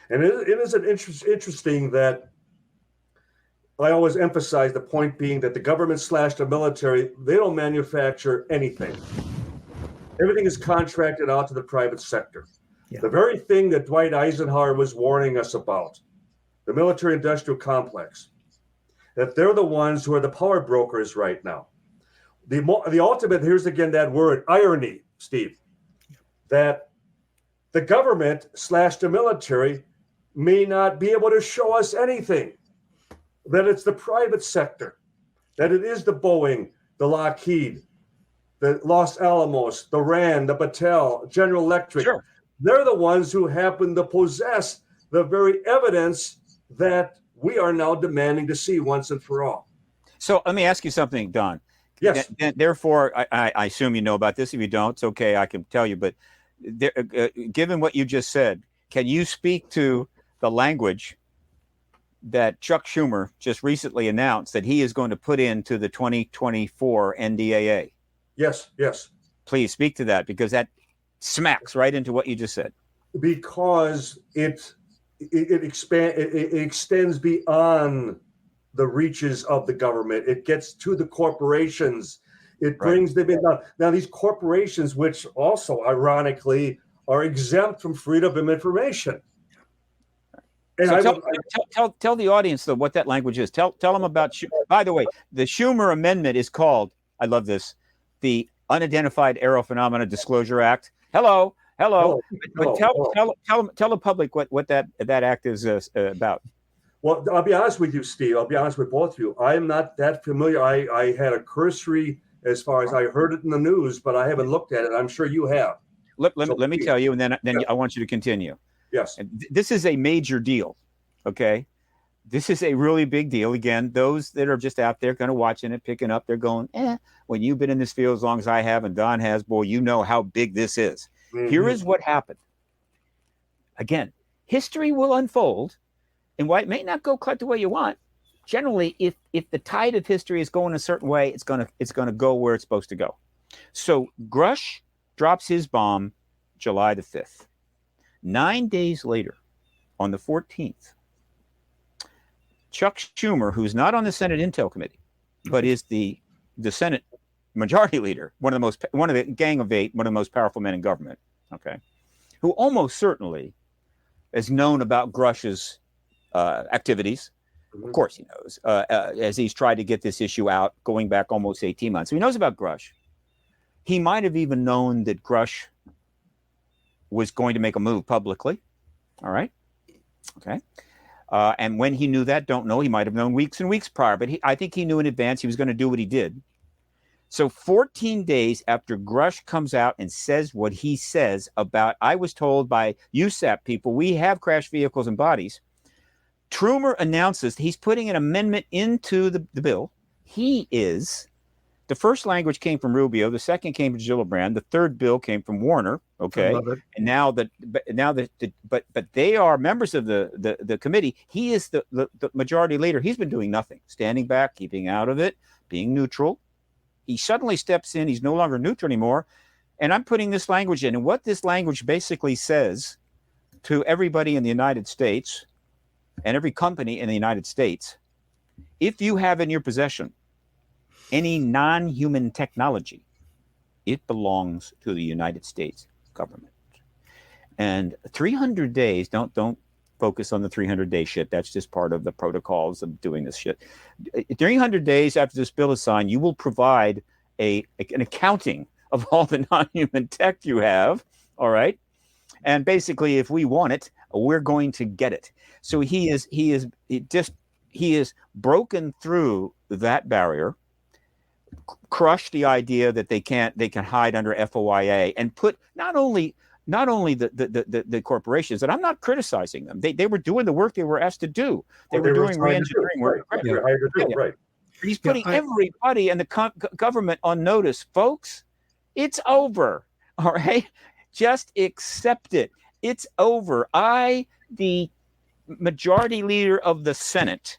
And it is interesting that I always emphasize the point being that the government / the military, they don't manufacture anything. Everything is contracted out to the private sector. Yeah. The very thing that Dwight Eisenhower was warning us about, the military-industrial complex, that they're the ones who are the power brokers right now. The ultimate, here's again that word, irony, Steve, that the government / the military may not be able to show us anything, that it's the private sector, that it is the Boeing, the Lockheed, the Los Alamos, the Rand, the Battelle, General Electric. Sure. They're the ones who happen to possess the very evidence that we are now demanding to see once and for all. So let me ask you something, Don. Yes. Therefore, I assume you know about this. If you don't, it's okay. I can tell you. But given what you just said, can you speak to the language that Chuck Schumer just recently announced that he is going to put into the 2024 NDAA? Yes, yes. Please speak to that, because that smacks right into what you just said. Because it extends beyond the reaches of the government. It gets to the corporations. It brings them in. Now, these corporations, which also ironically are exempt from freedom of information. And so tell the audience, though, what that language is. Tell them about. By the way, the Schumer amendment is called, I love this, the Unidentified Aerial Phenomena Disclosure Act. Hello. But tell the public what that act is about. Well, I'll be honest with you, Steve. I'll be honest with both of you. I'm not that familiar. I had a cursory, as far as I heard it in the news, but I haven't looked at it. I'm sure you have. Let me tell you, and then I want you to continue. Yes. This is a major deal, okay? This is a really big deal. Again, those that are just out there kind of watching it, picking up, they're going, when you've been in this field as long as I have and Don has, boy, you know how big this is. Mm-hmm. Here is what happened. Again, history will unfold, and while it may not go quite the way you want, generally, if the tide of history is going a certain way, it's gonna go where it's supposed to go. So Grush drops his bomb July the 5th. 9 days later, on the 14th, Chuck Schumer, who's not on the Senate Intel Committee, but is the Senate Majority Leader, one of the Gang of Eight, one of the most powerful men in government, okay, who almost certainly is known about Grush's activities. Mm-hmm. Of course he knows, as he's tried to get this issue out going back almost 18 months. So he knows about Grush. He might have even known that Grush was going to make a move publicly. All right. Okay. And when he knew that, don't know. He might have known weeks and weeks prior, but I think he knew in advance he was going to do what he did. So 14 days after Grush comes out and says what he says about, I was told by USAP people, we have crashed vehicles and bodies. Trumer announces he's putting an amendment into the bill. The first language came from Rubio, the second came from Gillibrand, the third bill came from Warner. Okay, and but they are members of the committee. He is the majority leader. He's been doing nothing, standing back, keeping out of it, being neutral. He suddenly steps in. He's no longer neutral anymore. And I'm putting this language in. And what this language basically says to everybody in the United States and every company in the United States, if you have in your possession any non-human technology, it belongs to the United States government. And 300 days, don't focus on the 300-day shit. That's just part of the protocols of doing this shit. 300 days after this bill is signed, you will provide an accounting of all the non-human tech you have, all right? And basically, if we want it, we're going to get it. So he is broken through that barrier, crushed the idea that they can hide under FOIA, and put not only the corporations, and I'm not criticizing them. They were doing the work they were asked to do. They were doing re-engineering work. Right. He's putting everybody in the government on notice, folks. It's over. All right, just accept it. It's over. The majority leader of the Senate,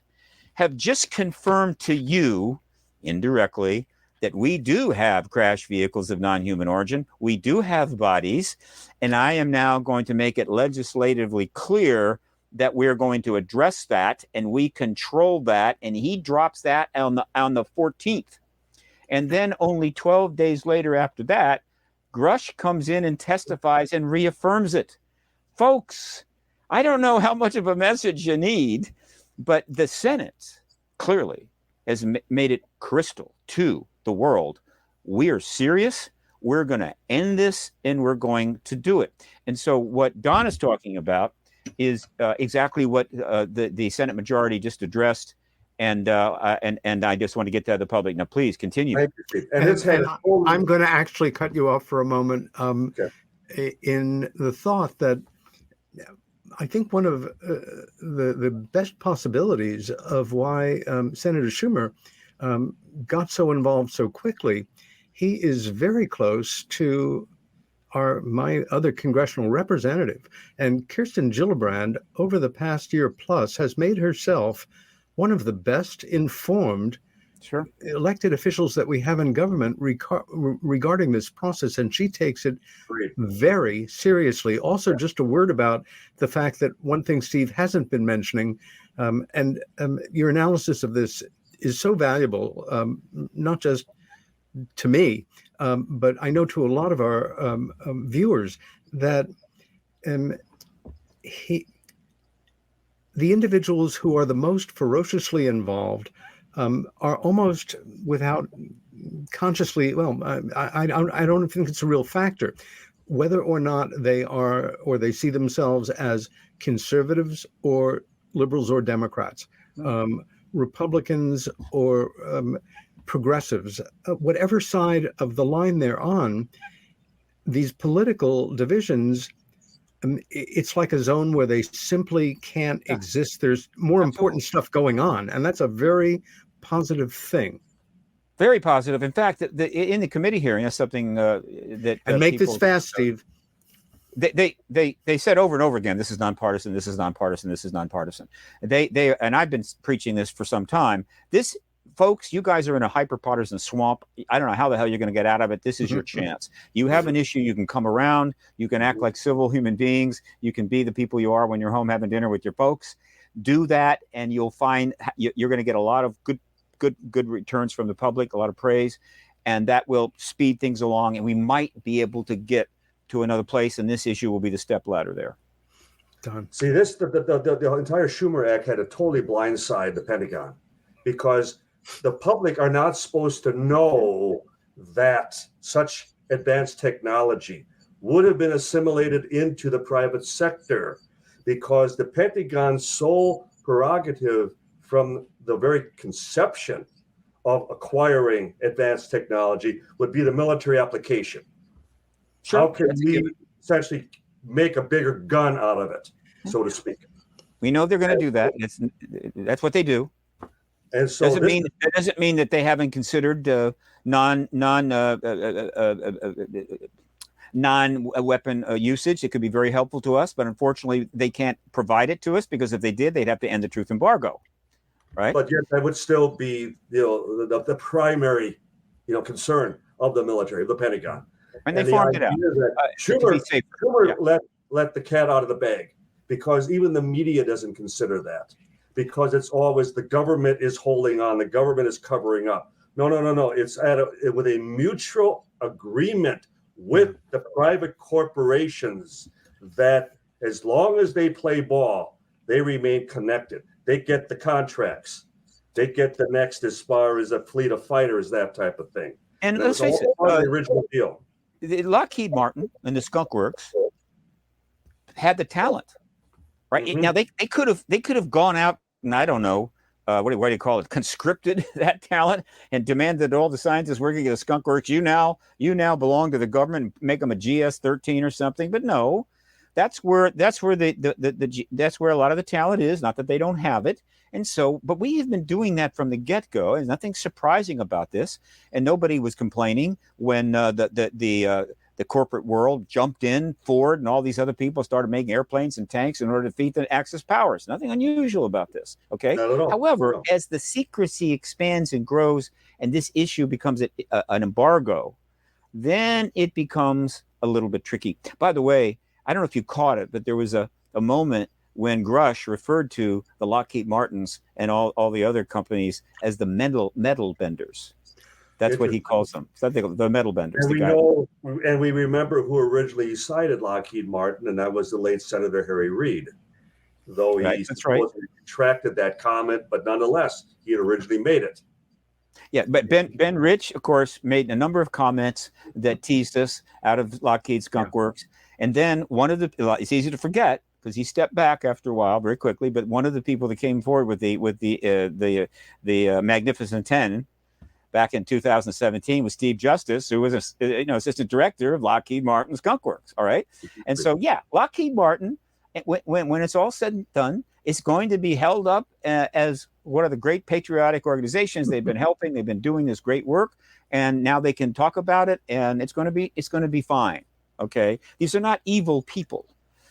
have just confirmed to you indirectly that we do have crash vehicles of non-human origin. We do have bodies. And I am now going to make it legislatively clear that we're going to address that, and we control that. And he drops that on the 14th. And then only 12 days later after that, Grush comes in and testifies and reaffirms it. Folks, I don't know how much of a message you need, but the Senate clearly has made it crystal to the world. We are serious. We're going to end this, and we're going to do it. And so what Don is talking about is exactly what the Senate majority just addressed. And I just want to get that to the public. Now, please continue. And I'm going to actually cut you off for a moment in the thought that I think one of the best possibilities of why Senator Schumer got so involved so quickly, he is very close to my other congressional representative. And Kirsten Gillibrand, over the past year plus, has made herself one of the best informed elected officials that we have in government regarding this process. And she takes it very seriously. Also, just a word about the fact that one thing Steve hasn't been mentioning, and your analysis of this is so valuable, not just to me, but I know to a lot of our viewers, that the individuals who are the most ferociously involved are almost without consciously, I don't think it's a real factor, whether or not they are, or they see themselves as conservatives or liberals or Democrats, Republicans or progressives, whatever side of the line they're on, these political divisions, it's like a zone where they simply can't exist. There's more important stuff going on, and that's a very positive thing. Very positive. In fact, in the committee hearing, that's something that and make this fast, Steve. They said over and over again, this is nonpartisan, this is nonpartisan, this is nonpartisan. They and I've been preaching this for some time. This, folks, you guys are in a hyper-partisan swamp. I don't know how the hell you're going to get out of it. This is your chance. You have an issue, you can come around, you can act like civil human beings, you can be the people you are when you're home having dinner with your folks. Do that, and you'll find you're going to get a lot of good returns from the public, a lot of praise, and that will speed things along, and we might be able to get to another place, and this issue will be the stepladder there. Done. See, the entire Schumer Act had to totally blindside the Pentagon, because the public are not supposed to know that such advanced technology would have been assimilated into the private sector, because the Pentagon's sole prerogative from the very conception of acquiring advanced technology would be the military application. Sure. How can we essentially make a bigger gun out of it, so to speak? We know they're going to do that. That's what they do. And so that doesn't mean that they haven't considered non-weapon usage. It could be very helpful to us, but unfortunately, they can't provide it to us, because if they did, they'd have to end the truth embargo, right? But yet, that would still be the primary concern of the military, of the Pentagon. And they farmed it out. Schumer let the cat out of the bag, because even the media doesn't consider that, because it's always the government is holding on, the government is covering up. No. It's with a mutual agreement with the private corporations that as long as they play ball, they remain connected. They get the contracts. They get the next, as far as a fleet of fighters, that type of thing. And let's face it, the original deal. Lockheed Martin and the Skunk Works had the talent, right? Mm-hmm. Now they could have gone out, and I don't know, what do you call it? Conscripted that talent and demanded all the scientists working at the Skunk Works. You now belong to the government and make them a GS-13 or something. But no, that's where a lot of the talent is. Not that they don't have it. And so, but we have been doing that from the get-go. There's nothing surprising about this, and nobody was complaining when the corporate world jumped in. Ford and all these other people started making airplanes and tanks in order to defeat the Axis powers. Nothing unusual about this. Okay. Not at all. However, as the secrecy expands and grows, and this issue becomes an embargo, then it becomes a little bit tricky. By the way, I don't know if you caught it, but there was a moment when Grush referred to the Lockheed Martins and all the other companies as the metal benders. That's what he calls them. So the metal benders. And we remember who originally cited Lockheed Martin, and that was the late Senator Harry Reid. Though he retracted that comment, but nonetheless, he had originally made it. Yeah, but Ben Rich, of course, made a number of comments that teased us out of Lockheed Skunk Works. And then it's easy to forget, because he stepped back after a while very quickly. But one of the people that came forward with the Magnificent 10 back in 2017 was Steve Justice, who was assistant director of Lockheed Martin Skunk Works. All right, and so Lockheed Martin when it's all said and done, it's going to be held up as one of the great patriotic organizations. They've been helping. They've been doing this great work, and now they can talk about it, and it's going to be fine. Okay, these are not evil people.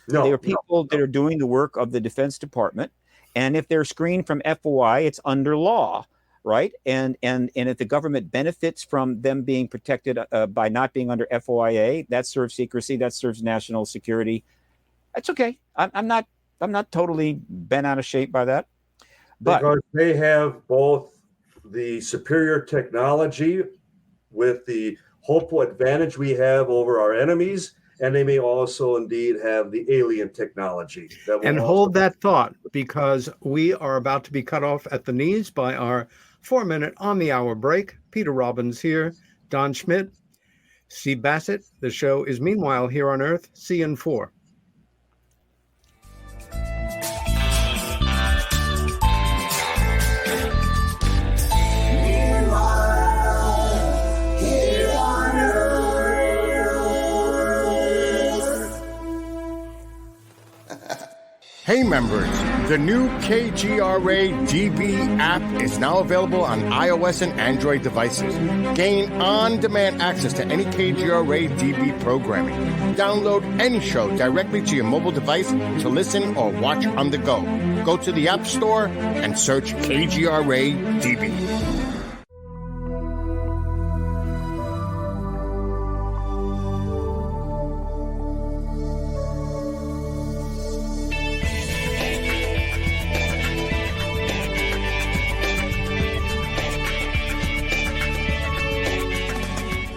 No, they are people that are doing the work of the Defense Department, and if they're screened from FOI, it's under law. Right. And if the government benefits from them being protected by not being under FOIA, that serves secrecy, that serves national security. That's OK. I'm not totally bent out of shape by that. But because they have both the superior technology with the hopeful advantage we have over our enemies, and they may also indeed have the alien technology. And hold that thought, because we are about to be cut off at the knees by our 4-minute on the hour break. Peter Robbins here, Don Schmitt, Steve Bassett. The show is Meanwhile Here on Earth. See you in 4. Hey members, the new KGRA DB app is now available on iOS and Android devices. Gain on-demand access to any KGRA DB programming. Download any show directly to your mobile device to listen or watch on the go. Go to the App Store and search KGRA DB.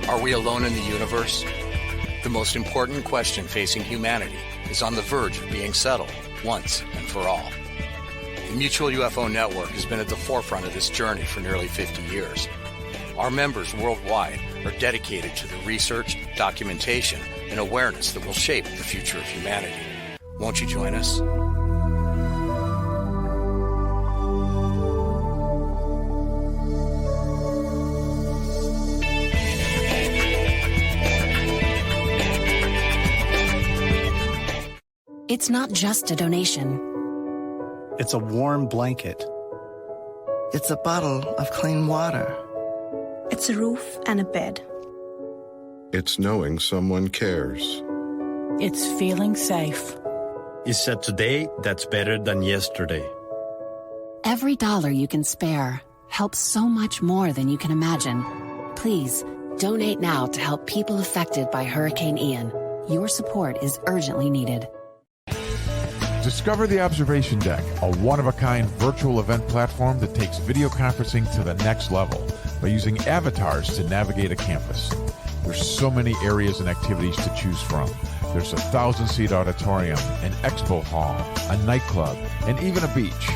Are we alone in the universe? The most important question facing humanity is on the verge of being settled once and for all. The Mutual UFO Network has been at the forefront of this journey for nearly 50 years. Our members worldwide are dedicated to the research, documentation, and awareness that will shape the future of humanity. Won't you join us? It's not just a donation. It's a warm blanket. It's a bottle of clean water. It's a roof and a bed. It's knowing someone cares. It's feeling safe. It's a today that's better than yesterday. Every dollar you can spare helps so much more than you can imagine. Please, donate now to help people affected by Hurricane Ian. Your support is urgently needed. Discover the Observation Deck, a one-of-a-kind virtual event platform that takes video conferencing to the next level by using avatars to navigate a campus. There's so many areas and activities to choose from. There's a 1,000-seat auditorium, an expo hall, a nightclub, and even a beach.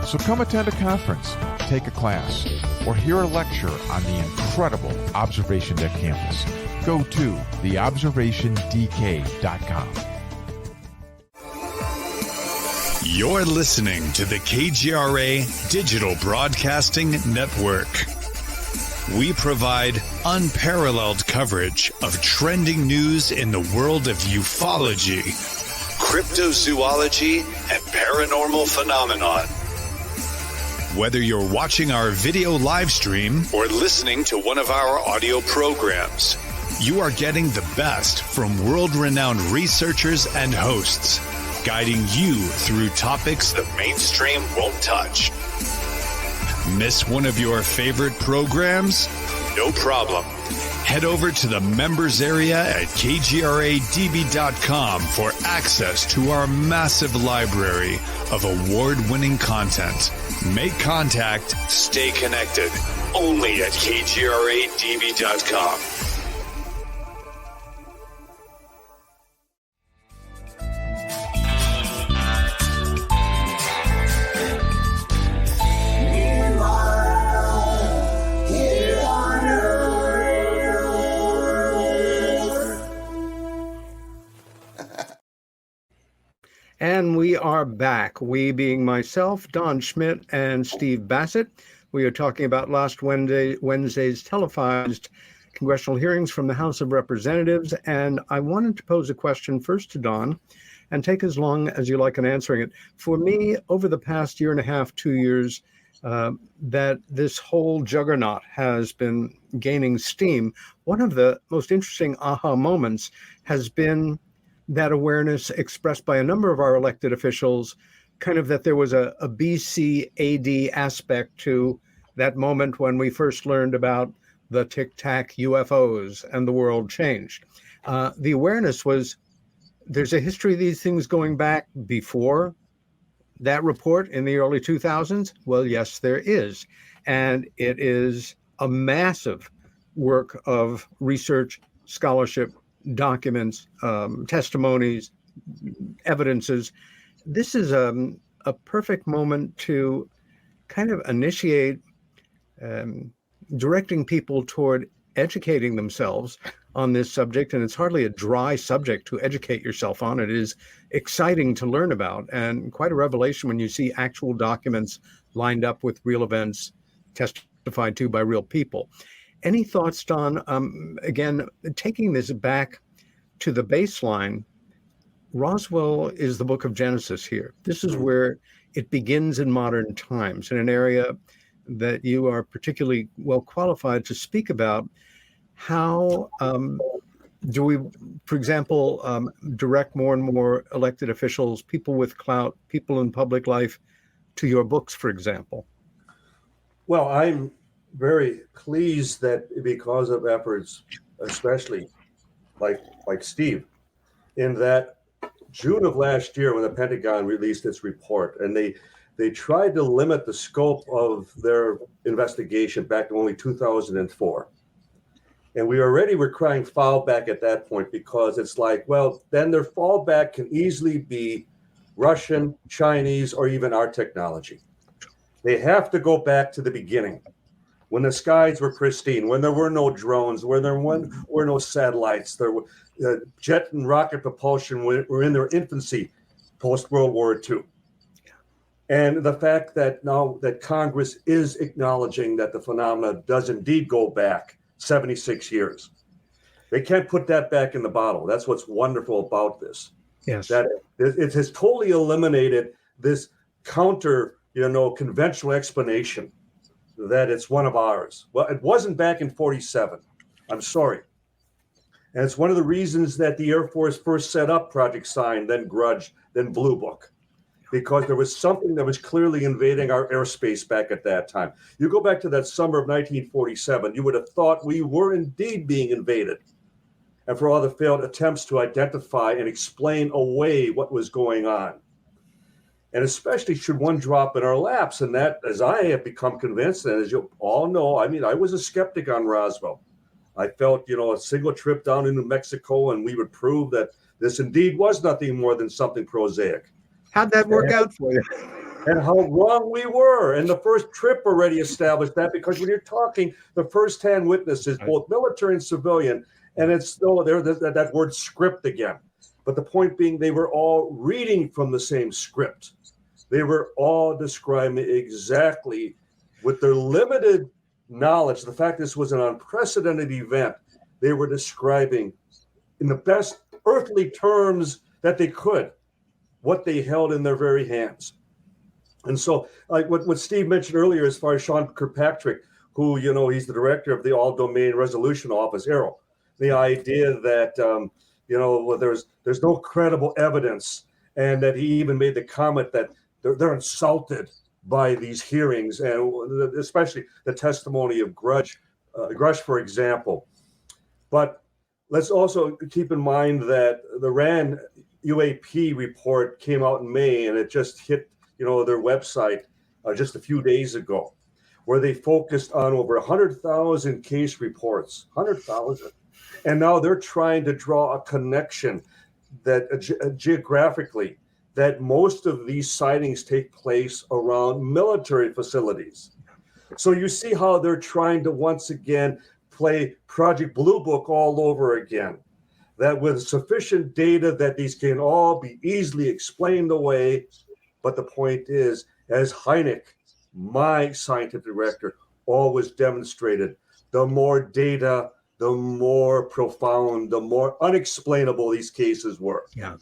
So come attend a conference, take a class, or hear a lecture on the incredible Observation Deck campus. Go to theobservationdk.com. You're listening to the KGRA Digital Broadcasting Network. We provide unparalleled coverage of trending news in the world of ufology, cryptozoology, and paranormal phenomenon. Whether you're watching our video live stream or listening to one of our audio programs, you are getting the best from world-renowned researchers and hosts, guiding you through topics the mainstream won't touch. Miss one of your favorite programs? No problem. Head over to the members area at kgradb.com for access to our massive library of award-winning content. Make contact, stay connected, only at kgradb.com. And we are back. We being myself, Don Schmitt, and Steve Bassett. We are talking about last Wednesday's televised congressional hearings from the House of Representatives. And I wanted to pose a question first to Don. and take as long as you like in answering it. For me, over the past year and a half, 2 years, that this whole juggernaut has been gaining steam. One of the most interesting aha moments has been that awareness expressed by a number of our elected officials, kind of that there was a BCAD aspect to that moment when we first learned about the tic-tac UFOs and the world changed. The awareness was, there's a history of these things going back before that report in the early 2000s? Well, yes, there is. And it is a massive work of research, scholarship, documents, testimonies, evidences. This is a perfect moment to kind of initiate directing people toward educating themselves on this subject. And it's hardly a dry subject to educate yourself on. It is exciting to learn about, and quite a revelation when you see actual documents lined up with real events testified to by real people. Any thoughts, Don? Again, taking this back to the baseline, Roswell is the book of Genesis here. This is where it begins in modern times, in an area that you are particularly well qualified to speak about. How do we, for example, direct more and more elected officials, people with clout, people in public life, to your books, for example? Well, I'm very pleased that because of efforts, especially like Steve, in that June of last year when the Pentagon released its report, and they tried to limit the scope of their investigation back to only 2004. And we already were crying foul back at that point, because it's like, well, then their fallback can easily be Russian, Chinese, or even our technology. They have to go back to the beginning, when the skies were pristine, when there were no drones, when there were no satellites, there were jet and rocket propulsion were in their infancy post-World War II. And the fact that now that Congress is acknowledging that the phenomena does indeed go back 76 years. They can't put that back in the bottle. That's what's wonderful about this. Yes. That it has totally eliminated this conventional explanation that it's one of ours. Well, it wasn't back in 47. I'm sorry. And it's one of the reasons that the Air Force first set up Project Sign, then Grudge, then Blue Book, because there was something that was clearly invading our airspace back at that time. You go back to that summer of 1947, you would have thought we were indeed being invaded. And for all the failed attempts to identify and explain away what was going on. And especially should one drop in our laps, and that, as I have become convinced, and as you all know, I mean, I was a skeptic on Roswell. I felt, a single trip down into Mexico and we would prove that this indeed was nothing more than something prosaic. How'd that work out for you? And how wrong we were. And the first trip already established that, because when you're talking the first-hand witnesses, both military and civilian, and it's still there, that word script again. But the point being, they were all reading from the same script. They were all describing exactly, with their limited knowledge, the fact this was an unprecedented event, they were describing in the best earthly terms that they could what they held in their very hands. And so, like what Steve mentioned earlier, as far as Sean Kirkpatrick, who, he's the director of the All Domain Resolution Office, ARROW, the idea that, there's no credible evidence, and that he even made the comment that they're insulted by these hearings, and especially the testimony of Grudge, for example. But let's also keep in mind that the RAND UAP report came out in May, and it just hit, their website just a few days ago, where they focused on over 100,000 case reports, 100,000. And now they're trying to draw a connection that geographically, that most of these sightings take place around military facilities. So you see how they're trying to once again play Project Blue Book all over again, that with sufficient data that these can all be easily explained away. But the point is, as Hynek, my scientific director, always demonstrated, the more data, the more profound, the more unexplainable these cases were. Yeah.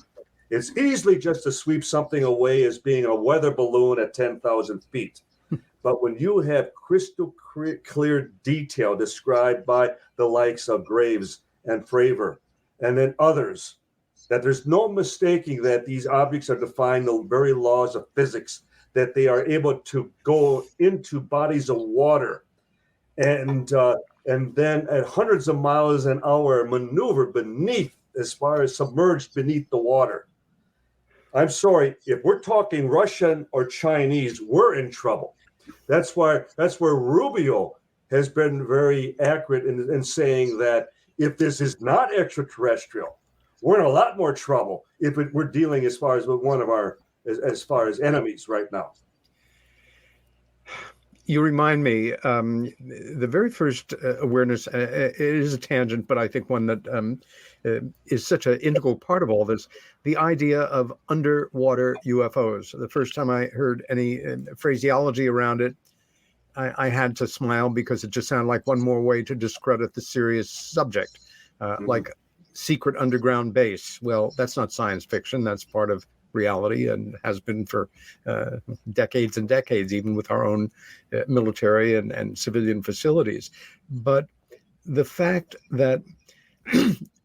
It's easily just to sweep something away as being a weather balloon at 10,000 feet. But when you have crystal clear detail described by the likes of Graves and Fravor and then others, that there's no mistaking that these objects are defying the very laws of physics, that they are able to go into bodies of water and then at hundreds of miles an hour maneuver beneath, as far as submerged beneath the water. I'm sorry, if we're talking Russian or Chinese, we're in trouble. That's where Rubio has been very accurate in saying that if this is not extraterrestrial, we're in a lot more trouble if we're dealing as far as with one of our as far as enemies right now. You remind me, the very first awareness, it is a tangent, but I think one that is such an integral part of all this, the idea of underwater UFOs. The first time I heard any phraseology around it, I had to smile because it just sounded like one more way to discredit the serious subject, like secret underground base. Well, that's not science fiction. That's part of reality and has been for decades and decades, even with our own military and civilian facilities. But the fact that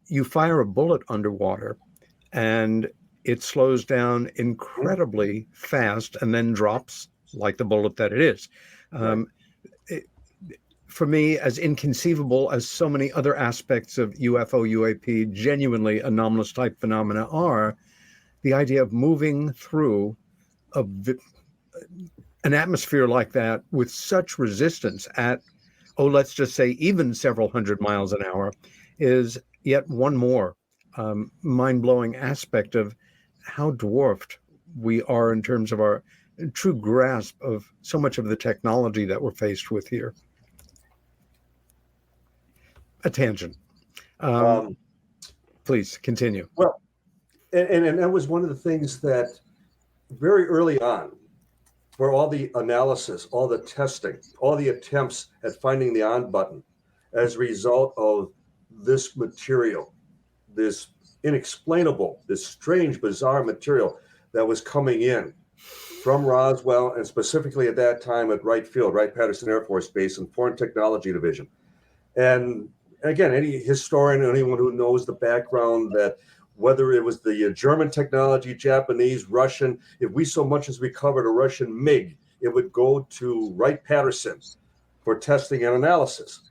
you fire a bullet underwater and it slows down incredibly fast and then drops like the bullet that it is. For me, as inconceivable as so many other aspects of UFO, UAP, genuinely anomalous type phenomena are, the idea of moving through an atmosphere like that with such resistance at, let's just say even several hundred miles an hour, is yet one more mind-blowing aspect of how dwarfed we are in terms of our true grasp of so much of the technology that we're faced with here. A tangent. Please continue. Well, and that was one of the things that very early on, for all the analysis, all the testing, all the attempts at finding the on button as a result of this material, this inexplainable, this strange, bizarre material that was coming in from Roswell, and specifically at that time at Wright-Patterson Air Force Base and Foreign Technology Division. And again, any historian, anyone who knows the background, that whether it was the German technology, Japanese, Russian, if we so much as recovered a Russian MiG, it would go to Wright-Patterson for testing and analysis.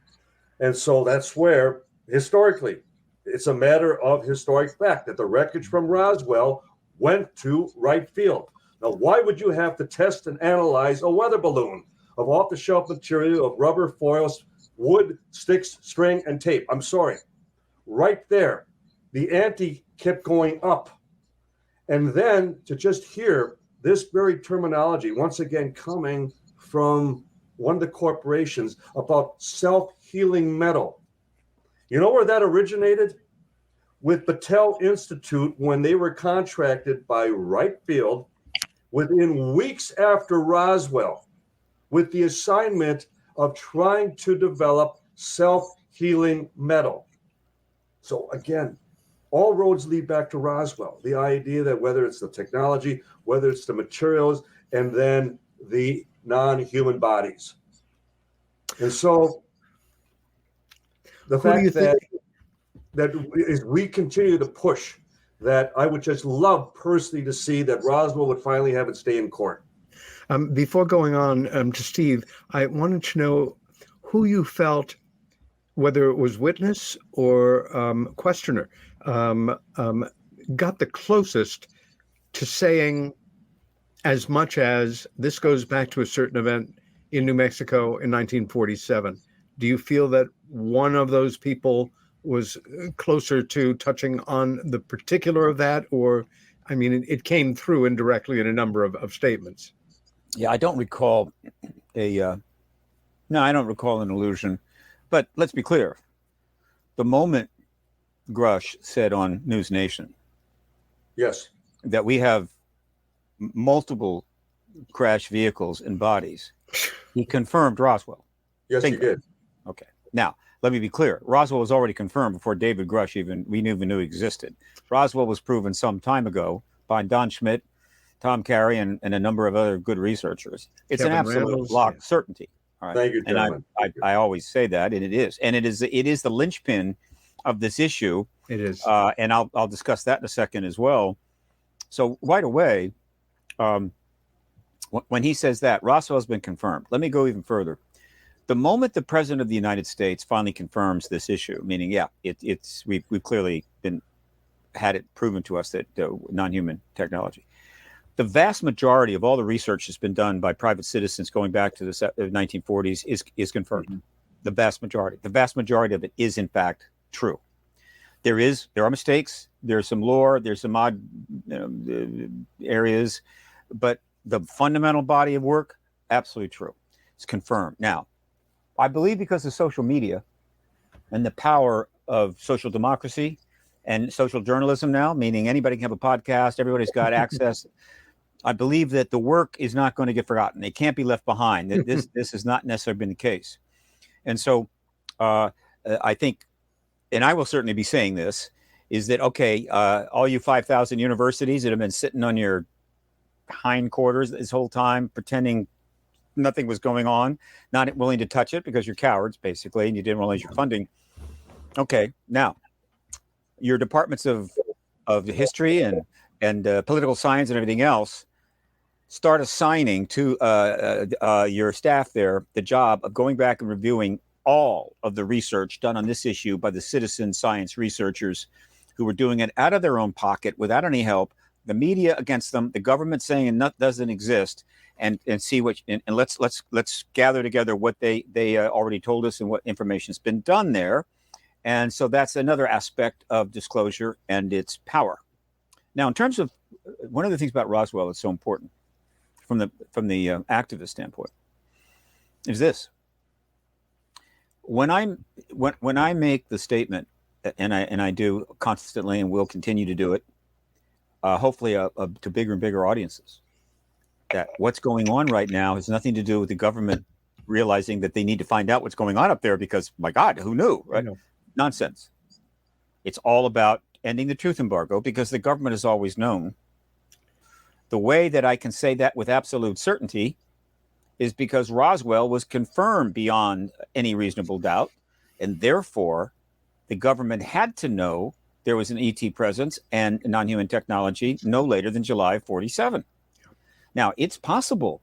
And so that's where, historically, it's a matter of historic fact that the wreckage from Roswell went to Wright Field. Now, why would you have to test and analyze a weather balloon of off-the-shelf material, of rubber foils, wood, sticks, string, and tape? I'm sorry. Right there, the ante kept going up. And then to just hear this very terminology, once again coming from one of the corporations about self-healing metal. You know where that originated? With Battelle Institute, when they were contracted by Wright Field within weeks after Roswell with the assignment of trying to develop self-healing metal. So again, all roads lead back to Roswell. The idea that whether it's the technology, whether it's the materials, and then the non-human bodies. And so the fact that as we continue to push, that I would just love personally to see that Roswell would finally have its day in court. Before going on to Steve, I wanted to know who you felt, whether it was witness or questioner, got the closest to saying as much as this goes back to a certain event in New Mexico in 1947. Do you feel that one of those people was closer to touching on the particular of that? Or, I mean, it came through indirectly in a number of statements. Yeah, I don't recall I don't recall an allusion. But let's be clear. The moment Grush said on News Nation, yes, that we have multiple crash vehicles and bodies, he confirmed Roswell. Yes, Bingo. He did. Okay. Now, let me be clear. Roswell was already confirmed before David Grush we even knew existed. Roswell was proven some time ago by Don Schmitt, Tom Carey, and a number of other good researchers. It's Kevin an absolute Randall's, lock certainty. All right? Thank you, gentlemen. And I always say that, and it is. And it is the linchpin of this issue. It is. And I'll discuss that in a second as well. So right away, when he says that, Roswell's been confirmed. Let me go even further. The moment the president of the United States finally confirms this issue, meaning, we've clearly had it proven to us that non-human technology. The vast majority of all the research that's been done by private citizens going back to the 1940s is confirmed. Mm-hmm. The vast majority of it is in fact true. There are mistakes. There's some lore. There's some odd areas, but the fundamental body of work, absolutely true. It's confirmed. Now, I believe because of social media and the power of social democracy and social journalism now, meaning anybody can have a podcast, everybody's got access. I believe that the work is not going to get forgotten. It can't be left behind. This has not necessarily been the case. And so I think, and I will certainly be saying this, is that, okay, all you 5,000 universities that have been sitting on your hindquarters this whole time, pretending nothing was going on, not willing to touch it because you're cowards, basically, and you didn't realize your funding. Okay, now, your departments of history and political science and everything else start assigning to your staff there the job of going back and reviewing all of the research done on this issue by the citizen science researchers who were doing it out of their own pocket without any help, the media against them, the government saying it doesn't exist, and see what and let's gather together what they already told us and what information's been done there. And so that's another aspect of disclosure and its power. Now, in terms of one of the things about Roswell that's so important from the activist standpoint is this: when I make the statement, and I do constantly and will continue to do it, hopefully to bigger and bigger audiences, that what's going on right now has nothing to do with the government realizing that they need to find out what's going on up there because, my God, who knew, right? Nonsense. It's all about ending the truth embargo because the government has always known. The way that I can say that with absolute certainty is because Roswell was confirmed beyond any reasonable doubt, and therefore the government had to know there was an ET presence and non-human technology no later than July 47. Now, it's possible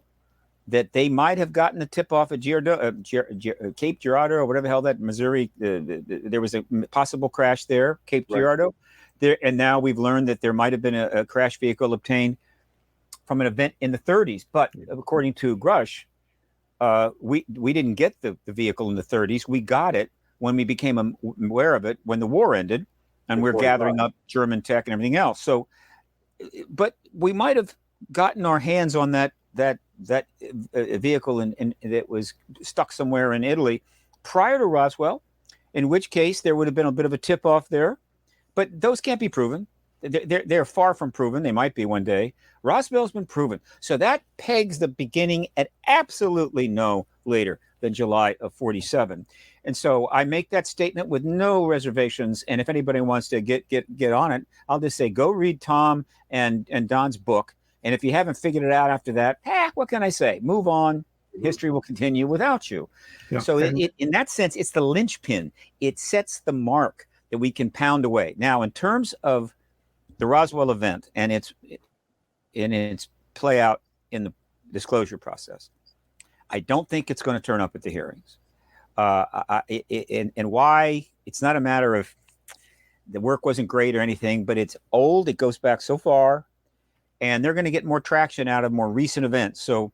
that they might have gotten a tip off at Cape Girardeau or whatever the hell that Missouri, there was a possible crash there, Cape Girardeau. There, and now we've learned that there might have been a crash vehicle obtained from an event in the 30s. But according to Grush, we didn't get the vehicle in the 30s. We got it when we became aware of it when the war ended, and we're gathering up German tech and everything else. So, but we might have gotten our hands on that vehicle and that was stuck somewhere in Italy prior to Roswell, in which case there would have been a bit of a tip off there. But those can't be proven. They're far from proven. They might be one day. Roswell's been proven. So that pegs the beginning at absolutely no later than July of 47. And so I make that statement with no reservations. And if anybody wants to get on it, I'll just say, go read Tom and Don's book. And if you haven't figured it out after that, what can I say? Move on. History will continue without you. Yeah. So in that sense, it's the linchpin. It sets the mark that we can pound away. Now, in terms of the Roswell event and its play out in the disclosure process, I don't think it's going to turn up at the hearings. And why? It's not a matter of the work wasn't great or anything, but it's old. It goes back so far, and they're going to get more traction out of more recent events. So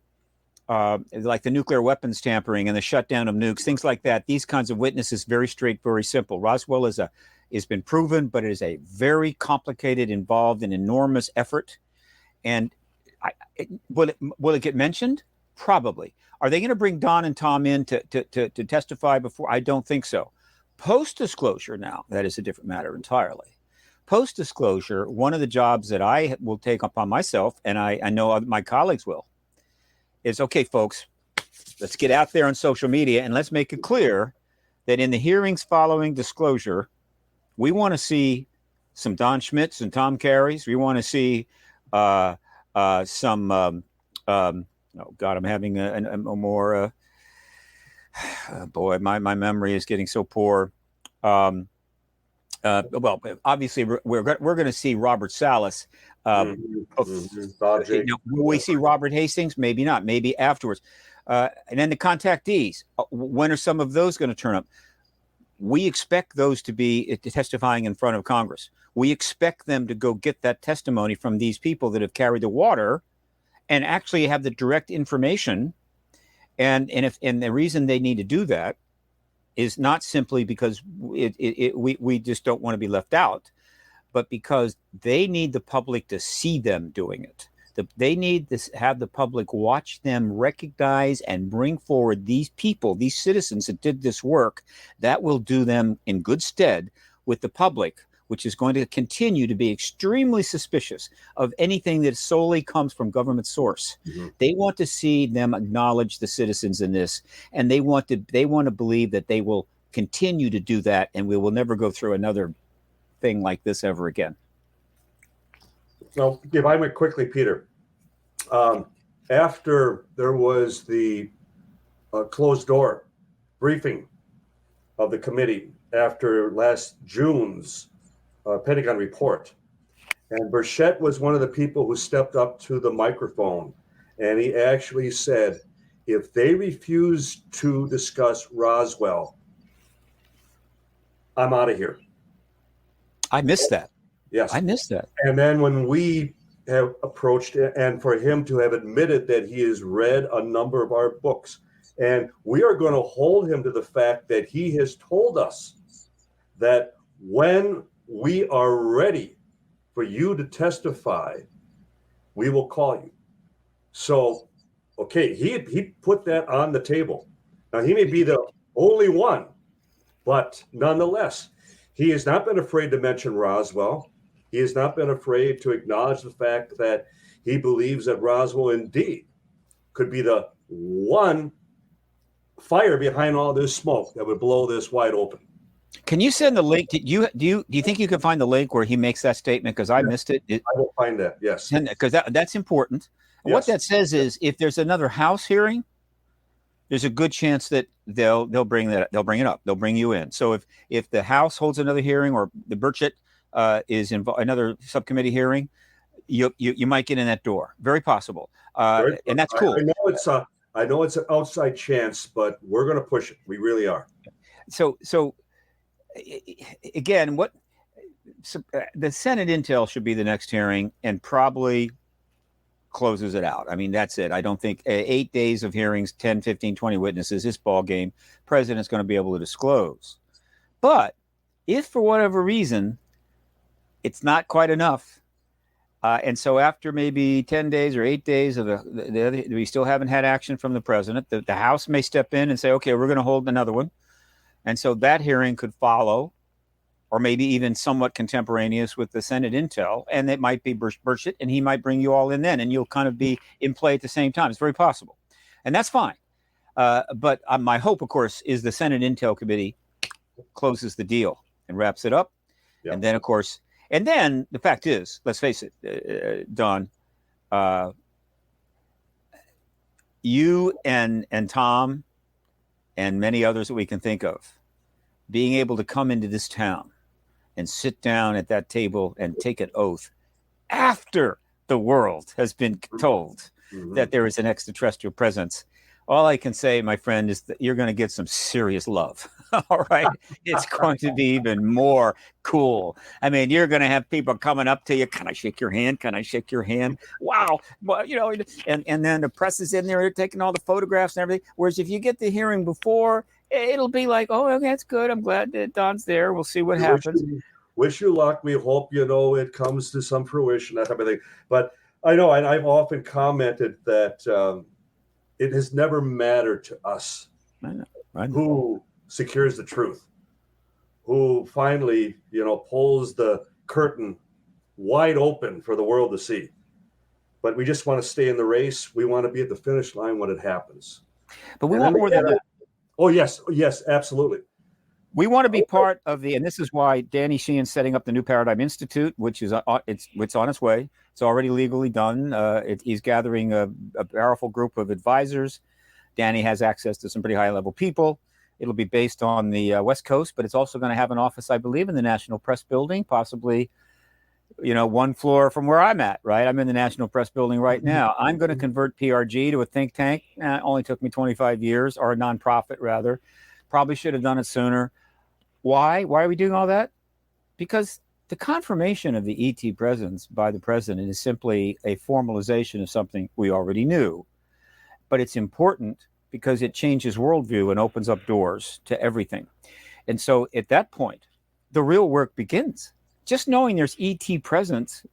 like the nuclear weapons tampering and the shutdown of nukes, things like that. These kinds of witnesses, very straight, very simple. Roswell has been proven, but it is a very complicated, involved, and enormous effort. And will it get mentioned? Probably. Are they going to bring Don and Tom in to testify before? I don't think so. Post-disclosure now, that is a different matter entirely. Post-disclosure, one of the jobs that I will take upon myself, and I know my colleagues will, is, okay, folks, let's get out there on social media and let's make it clear that in the hearings following disclosure, we want to see some Don Schmitts and Tom Carries. We want to see some. Oh God, I'm having a more. Boy, my memory is getting so poor. Well, obviously, we're going to see Robert Salas. Will we see Robert Hastings? Maybe not. Maybe afterwards. And then the contactees. When are some of those going to turn up? We expect those to be testifying in front of Congress. We expect them to go get that testimony from these people that have carried the water and actually have the direct information. And the reason they need to do that is not simply because we just don't want to be left out, but because they need the public to see them doing it. They need to have the public watch them recognize and bring forward these people, these citizens that did this work. That will do them in good stead with the public, which is going to continue to be extremely suspicious of anything that solely comes from government source. Mm-hmm. They want to see them acknowledge the citizens in this, and they want to believe that they will continue to do that, and we will never go through another thing like this ever again. Well, if I went quickly, Peter, after there was the closed door briefing of the committee after last June's Pentagon report, and Bassett was one of the people who stepped up to the microphone, and he actually said, if they refuse to discuss Roswell, I'm out of here. I missed that. Yes. I missed that. And then when we have approached it, and for him to have admitted that he has read a number of our books, and we are going to hold him to the fact that he has told us that when we are ready for you to testify, we will call you. So, okay, he put that on the table. Now, he may be the only one, but nonetheless, he has not been afraid to mention Roswell. He has not been afraid to acknowledge the fact that he believes that Roswell indeed could be the one fire behind all this smoke that would blow this wide open. Can you send the link? Do you think you can find the link where he makes that statement? Because I missed it. I will find that. Yes, because that's important. Yes. What that says is, if there's another House hearing, there's a good chance that they'll bring it up. They'll bring you in. So if the House holds another hearing, or the Bassett is involved another subcommittee hearing, you might get in that door. Very possible. And that's cool. I know it's an outside chance, but we're going to push it. We really are. So again, the Senate intel should be the next hearing, and probably closes it out. I mean, that's it. I don't think 8 days of hearings, 10, 15, 20 witnesses, this ball game, president's going to be able to disclose. But if for whatever reason it's not quite enough, and so after maybe 10 days or 8 days of we still haven't had action from the president, the House may step in and say, okay, we're going to hold another one. And so that hearing could follow, or maybe even somewhat contemporaneous with the Senate intel, and it might be Bassett, and he might bring you all in then, and you'll kind of be in play at the same time. It's very possible, and that's fine. But my hope, of course, is the Senate Intel Committee closes the deal and wraps it up. Yep. And then, of course, and then the fact is, let's face it, Don, you and Tom and many others that we can think of, being able to come into this town and sit down at that table and take an oath after the world has been told that there is an extraterrestrial presence. All I can say, my friend, is that you're going to get some serious love. All right. It's going to be even more cool. I mean, you're going to have people coming up to you. Can I shake your hand? Can I shake your hand? Wow. Well, and then the press is in there, they're taking all the photographs and everything. Whereas if you get the hearing before, it'll be like, oh, okay, that's good. I'm glad that Don's there. We'll see what happens. Wish you luck. We hope, it comes to some fruition, that type of thing. But I know, and I've often commented that it has never mattered to us who secures the truth, who finally, pulls the curtain wide open for the world to see. But we just want to stay in the race. We want to be at the finish line when it happens. But we want more than that. Oh, yes, absolutely. We want to be part of the, and this is why Danny Sheehan's setting up the New Paradigm Institute, which is it's on its way. It's already legally done. He's gathering a powerful group of advisors. Danny has access to some pretty high-level people. It'll be based on the West Coast, but it's also going to have an office, I believe, in the National Press Building, possibly, one floor from where I'm at, right? I'm in the National Press Building right now. I'm going to convert PRG to a think tank. It only took me 25 years, or a nonprofit, rather. Probably should have done it sooner. Why? Why are we doing all that? Because the confirmation of the ET presence by the president is simply a formalization of something we already knew. But it's important because it changes worldview and opens up doors to everything. And so at that point, the real work begins. Just knowing there's ET presence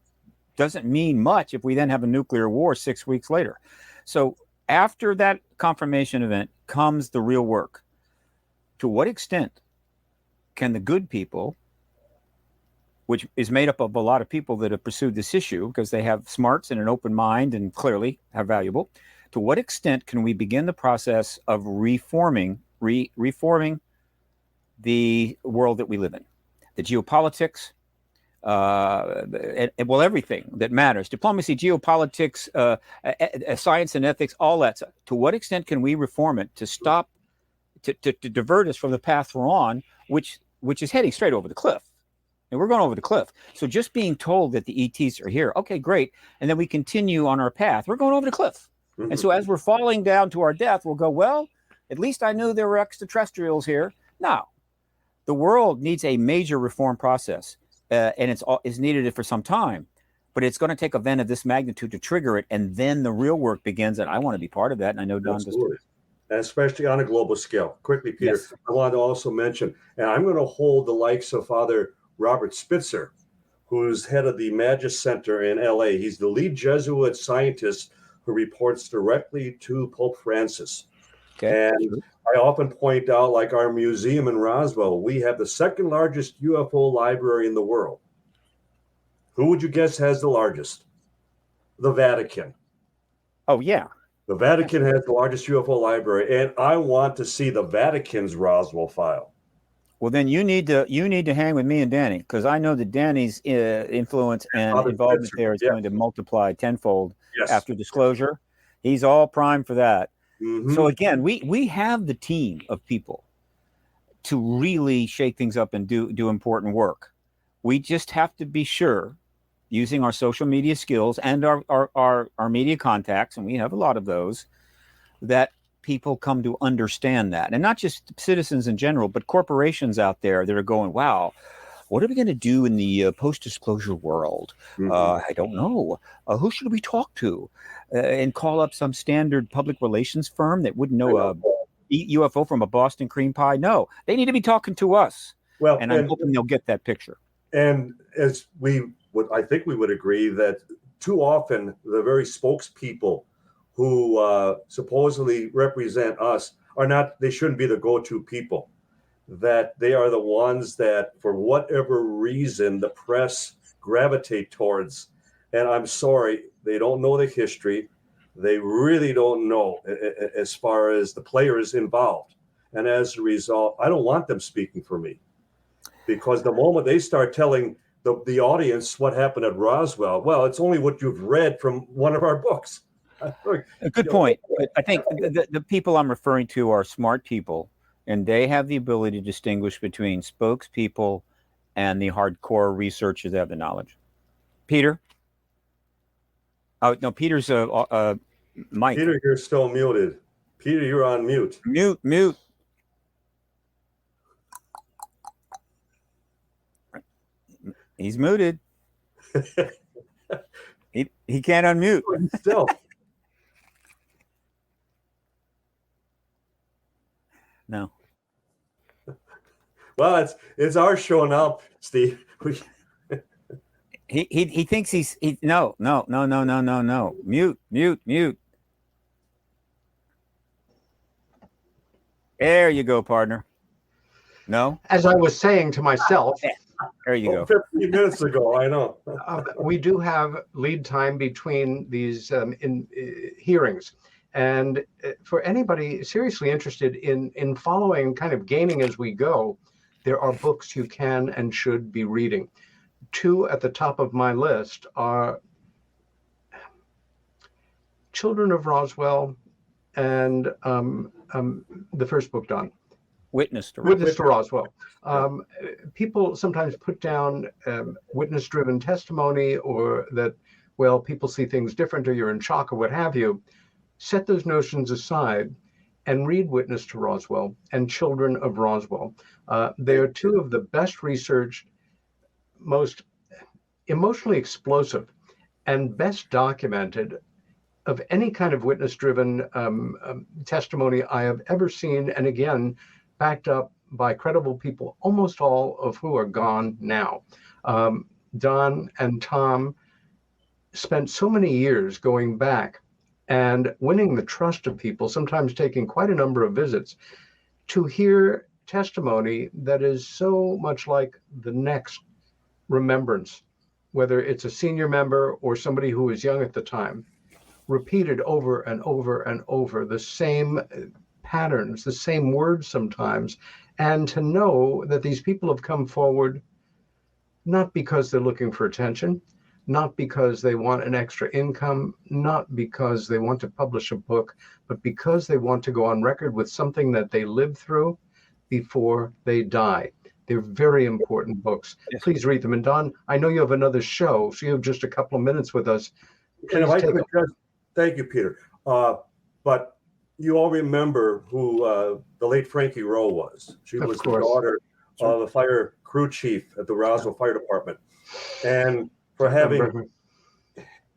doesn't mean much if we then have a nuclear war 6 weeks later. So after that confirmation event comes the real work. To what extent can the good people, which is made up of a lot of people that have pursued this issue because they have smarts and an open mind and clearly are valuable, to what extent can we begin the process of reforming the world that we live in? The geopolitics, everything that matters, diplomacy, geopolitics, science and ethics, all that. To what extent can we reform it to stop, to divert us from the path we're on, which is heading straight over the cliff? And we're going over the cliff. So just being told that the ETs are here, okay, great. And then we continue on our path. We're going over the cliff. Mm-hmm. And so as we're falling down to our death, we'll go, well, at least I knew there were extraterrestrials here. Now, the world needs a major reform process, and it's needed for some time. But it's going to take an event of this magnitude to trigger it, and then the real work begins, and I want to be part of that, and I know Don does too. Especially on a global scale. Quickly, Peter, yes. I want to also mention, and I'm going to hold the likes of Father Robert Spitzer, who's head of the Magis Center in LA. He's the lead Jesuit scientist who reports directly to Pope Francis. Okay. And I often point out, like our museum in Roswell, we have the second largest UFO library in the world. Who would you guess has the largest? The Vatican. Oh, yeah. The Vatican has the largest UFO library, and I want to see the Vatican's Roswell file. Well, then you need to hang with me and Danny, because I know that Danny's influence and involvement there is going to multiply tenfold after disclosure. He's all primed for that. Mm-hmm. So again, we have the team of people to really shake things up and do important work. We just have to be sure, using our social media skills and our media contacts, and we have a lot of those, that people come to understand that. And not just citizens in general, but corporations out there that are going, wow, what are we going to do in the post-disclosure world? Mm-hmm. I don't know. Who should we talk to? And call up some standard public relations firm that wouldn't know a UFO from a Boston cream pie? No, they need to be talking to us. Well, and I'm hoping they'll get that picture. And as I think we would agree that too often the very spokespeople who supposedly represent us they shouldn't be the go-to people, that they are the ones that for whatever reason the press gravitate towards. And I'm sorry, they don't know the history. They really don't know as far as the players involved. And as a result, I don't want them speaking for me, because the moment they start telling the audience what happened at Roswell, well, it's only what you've read from one of our books. A good point. But I think the people I'm referring to are smart people, and they have the ability to distinguish between spokespeople and the hardcore researchers that have the knowledge. Peter? Oh, no, Peter's Mike. Peter, you're still muted. Peter, you're on mute. Mute. He's muted. He can't unmute. Still. No. Well, it's our show now, Steve. He thinks he's no. Mute. There you go, partner. No. As I was saying to myself, there you go. 15 minutes ago, I know. We do have lead time between these hearings. And for anybody seriously interested in following, kind of gaining as we go, there are books you can and should be reading. Two at the top of my list are Children of Roswell and the first book, Don. Witness to Roswell. People sometimes put down witness-driven testimony, or that, well, people see things different, or you're in shock, or what have you. Set those notions aside and read Witness to Roswell and Children of Roswell. They are two of the best researched, most emotionally explosive, and best documented of any kind of witness-driven testimony I have ever seen, and again, backed up by credible people, almost all of who are gone now. Don and Tom spent so many years going back and winning the trust of people, sometimes taking quite a number of visits, to hear testimony that is so much like the next remembrance, whether it's a senior member or somebody who was young at the time, repeated over and over and over, the same patterns, the same words sometimes, and to know that these people have come forward not because they're looking for attention, not because they want an extra income, not because they want to publish a book, but because they want to go on record with something that they lived through before they die. They're very important books. Yes. Please read them. And Don, I know you have another show, so you have just a couple of minutes with us. And if I could just, thank you, Peter. But you all remember who the late Frankie Rowe was. She was the daughter of the fire crew chief at the Roswell Fire Department. And for having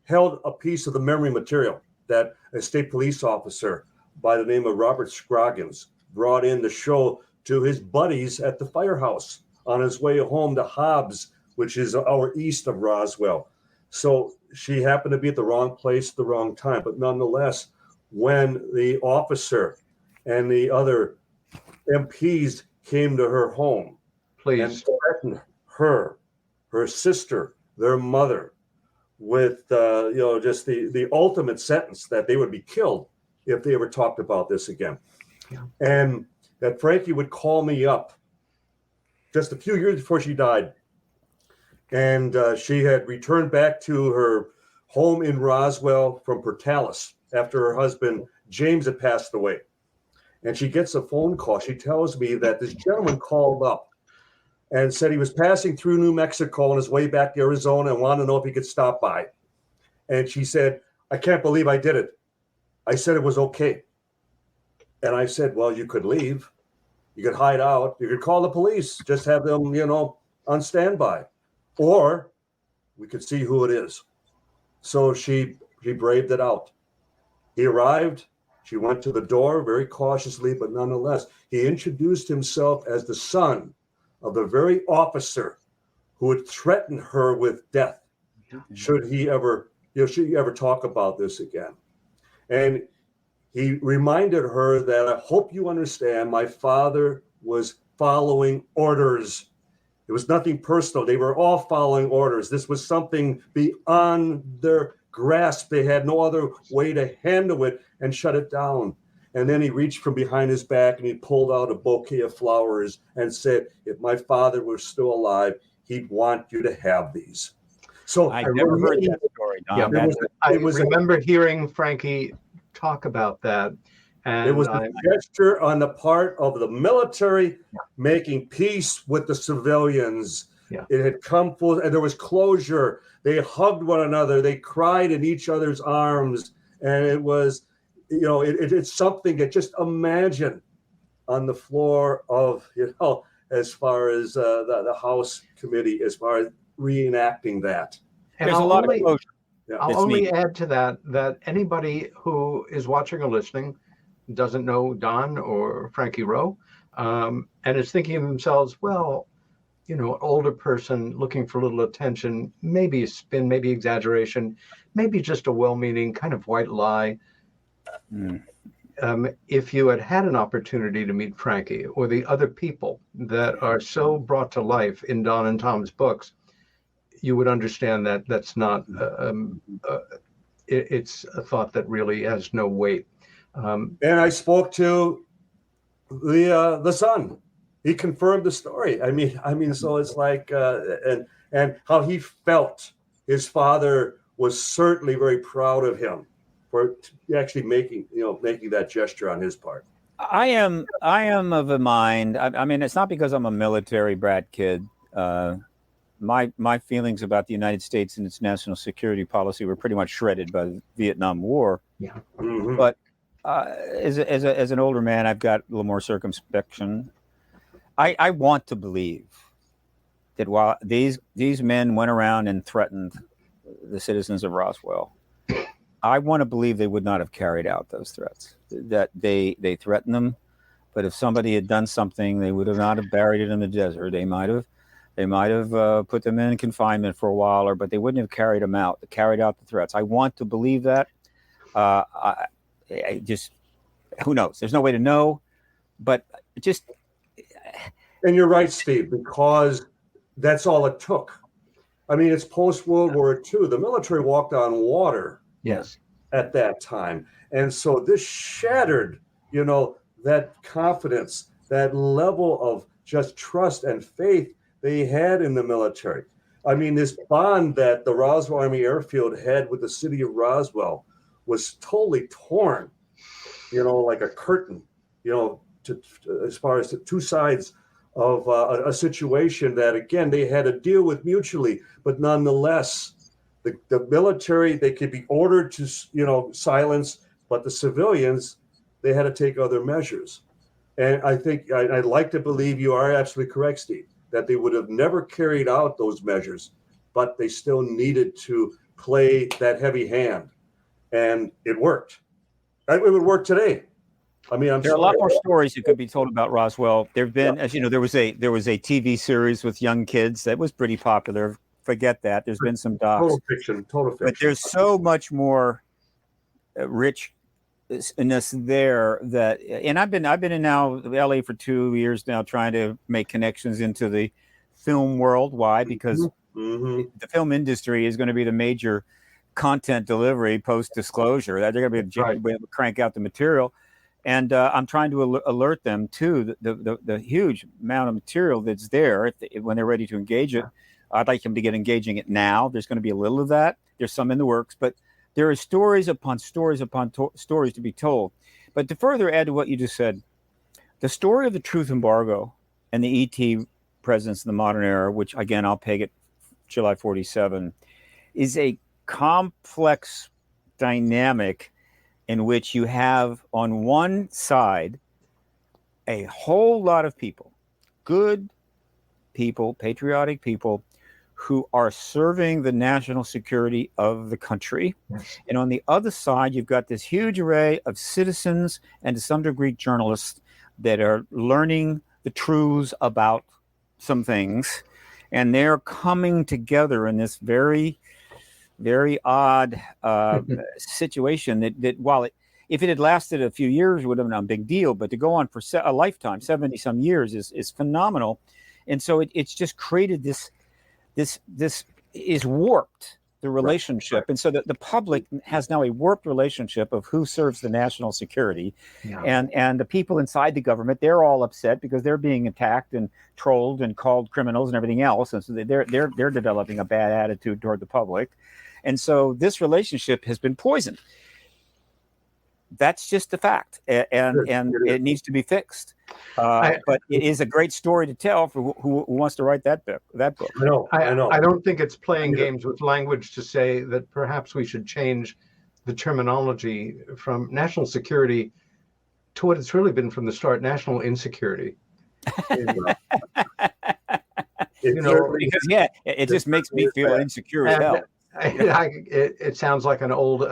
held a piece of the memory material that a state police officer by the name of Robert Scroggins brought in to show to his buddies at the firehouse on his way home to Hobbs, which is an hour east of Roswell. So she happened to be at the wrong place at the wrong time. But nonetheless, when the officer and the other MPs came to her home and threatened her sister, their mother, with just the ultimate sentence that they would be killed if they ever talked about this again. Yeah. And that Frankie would call me up just a few years before she died. And she had returned back to her home in Roswell from Portales after her husband, James, had passed away. And she gets a phone call. She tells me that this gentleman called up and said he was passing through New Mexico on his way back to Arizona and wanted to know if he could stop by. And she said, I can't believe I did it. I said it was okay. And I said, well, you could leave. You could hide out. You could call the police. Just have them, on standby. Or we could see who it is. So she braved it out. He arrived. She went to the door very cautiously, but nonetheless, he introduced himself as the son of the very officer who had threatened her with death should he ever talk about this again. And he reminded her that, I hope you understand, my father was following orders. It was nothing personal. They were all following orders. This was something beyond their grasp. They had no other way to handle it and shut it down. And then he reached from behind his back and he pulled out a bouquet of flowers and said, if my father were still alive, he'd want you to have these. So I never heard that story, Don. Yeah, I remember hearing Frankie talk about that. And it was a gesture on the part of the military making peace with the civilians. Yeah. It had come full, and there was closure. They hugged one another. They cried in each other's arms. And it was, it's something that just imagine on the floor of, as far as the House committee, as far as reenacting that. And there's a lot of closure. Yeah. I'll only add to that anybody who is watching or listening doesn't know Don or Frankie Rowe, and is thinking of themselves, well, an older person looking for a little attention, maybe a spin, maybe exaggeration, maybe just a well-meaning kind of white lie. If you had an opportunity to meet Frankie or the other people that are so brought to life in Don and Tom's books, you would understand that that's not, it's a thought that really has no weight. And I spoke to the son He confirmed the story. I mean, so it's like, and how he felt. His father was certainly very proud of him for actually making that gesture on his part. I am of a mind. I mean, it's not because I'm a military brat kid. My feelings about the United States and its national security policy were pretty much shredded by the Vietnam War. Yeah. Mm-hmm. But as an older man, I've got a little more circumspection. I want to believe that while these men went around and threatened the citizens of Roswell, I want to believe they would not have carried out those threats. That they threatened them, but if somebody had done something, they would have not have buried it in the desert. They might have put them in confinement for a while, but they wouldn't have carried out the threats. I want to believe that. I just, who knows? There's no way to know, but just. And you're right, Steve, because that's all it took. I mean, it's post-World War II. The military walked on water. Yes. At that time. And so this shattered, that confidence, that level of just trust and faith they had in the military. I mean, this bond that the Roswell Army Airfield had with the city of Roswell was totally torn, like a curtain, as far as the two sides of a situation that, again, they had to deal with mutually, but nonetheless, the military, they could be ordered to, silence, but the civilians, they had to take other measures. And I think I'd like to believe you are absolutely correct, Steve, that they would have never carried out those measures, but they still needed to play that heavy hand. And it worked. It would work today. I mean, there are a lot more stories that could be told about Roswell. There've been, as you know, there was a TV series with young kids that was pretty popular. Forget that. There's been some docs. Total fiction. But there's so much more richness there that, and I've been in now LA for 2 years now, trying to make connections into the film world. Why? Because the film industry is going to be the major content delivery post disclosure. That they're going to be able to crank out the material. And I'm trying to alert them to the huge amount of material that's there when they're ready to engage it. I'd like them to get engaging it now. There's going to be a little of that. There's some in the works, but there are stories upon stories upon stories to be told. But to further add to what you just said, the story of the truth embargo and the ET presence in the modern era, which again, I'll peg it July 47, is a complex dynamic in which you have on one side a whole lot of people, good people, patriotic people, who are serving the national security of the country. Yes. And on the other side, you've got this huge array of citizens and to some degree journalists that are learning the truths about some things. And they're coming together in this very, very odd situation that while if it had lasted a few years, it would have been a big deal. But to go on for a lifetime, 70 some years is phenomenal. And so it's just created this is warped the relationship. Right. And so the public has now a warped relationship of who serves the national security. Yeah. And the people inside the government, they're all upset because they're being attacked and trolled and called criminals and everything else. And so they're developing a bad attitude toward the public. And so this relationship has been poisoned. That's just the fact. And it needs to be fixed. But it is a great story to tell for who wants to write that book. I know. I don't think it's playing games with language to say that perhaps we should change the terminology from national security to what it's really been from the start, national insecurity. Because it just makes me feel insecure as hell. It sounds like an old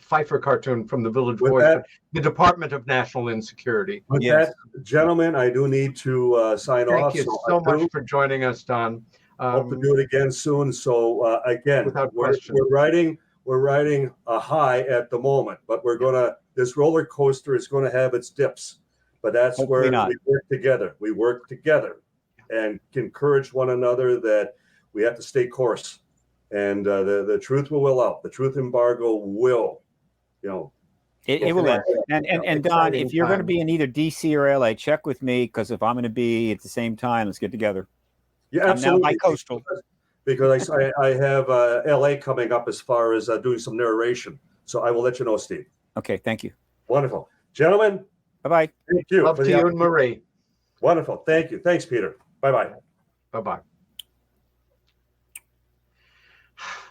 Pfeiffer cartoon from the Village Voice, the Department of National Insecurity. With that, gentlemen, I do need to sign off. Thank you so much for joining us, Don. Hope to do it again soon. So again, we're riding a high at the moment, but this roller coaster is going to have its dips. But that's where we work together. We work together and encourage one another that we have to stay course. And the truth will out. The truth embargo will, It will end. And Don, if you're going to be in either DC or LA, check with me, because if I'm going to be at the same time, let's get together. Yeah, absolutely. I'm now bi-coastal. Because I have LA coming up as far as doing some narration. So I will let you know, Steve. Okay, thank you. Wonderful. Gentlemen. Bye-bye. Thank you. Love to you and Marie. Wonderful. Thank you. Thanks, Peter. Bye-bye. Bye-bye.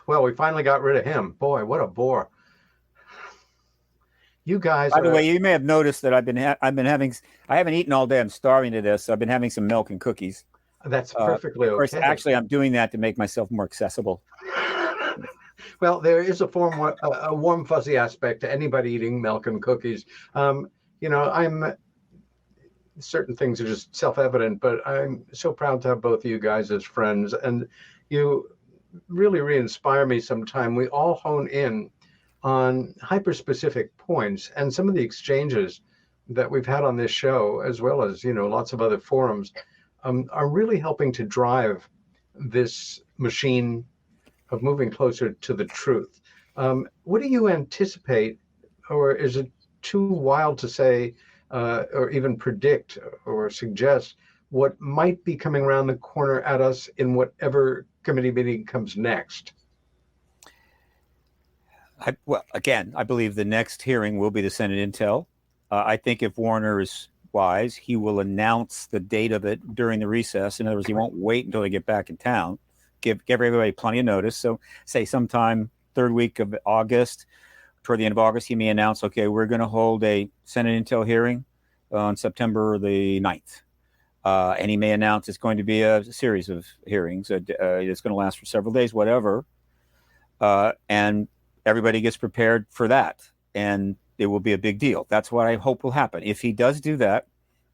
Well, we finally got rid of him. Boy, what a bore. You guys. By the way, you may have noticed that I haven't eaten all day. I'm starving to this. So I've been having some milk and cookies. That's perfectly okay. Of course, actually, I'm doing that to make myself more accessible. Well, there is a warm, fuzzy aspect to anybody eating milk and cookies. Certain things are just self-evident, but I'm so proud to have both of you guys as friends, and you really re-inspire me sometime. We all hone in on hyper-specific points, and some of the exchanges that we've had on this show, as well as, lots of other forums, are really helping to drive this machine of moving closer to the truth. What do you anticipate, or is it too wild to say, or even predict or suggest what might be coming around the corner at us in whatever committee meeting comes next? I believe the next hearing will be the Senate Intel. I think if Warner is wise, he will announce the date of it during the recess. In other words, he won't wait until they get back in town. Give everybody plenty of notice. So say sometime third week of August, toward the end of August, he may announce, okay, we're going to hold a Senate Intel hearing on September the 9th. And he may announce it's going to be a series of hearings. It's going to last for several days, whatever. And everybody gets prepared for that. And it will be a big deal. That's what I hope will happen. If he does do that,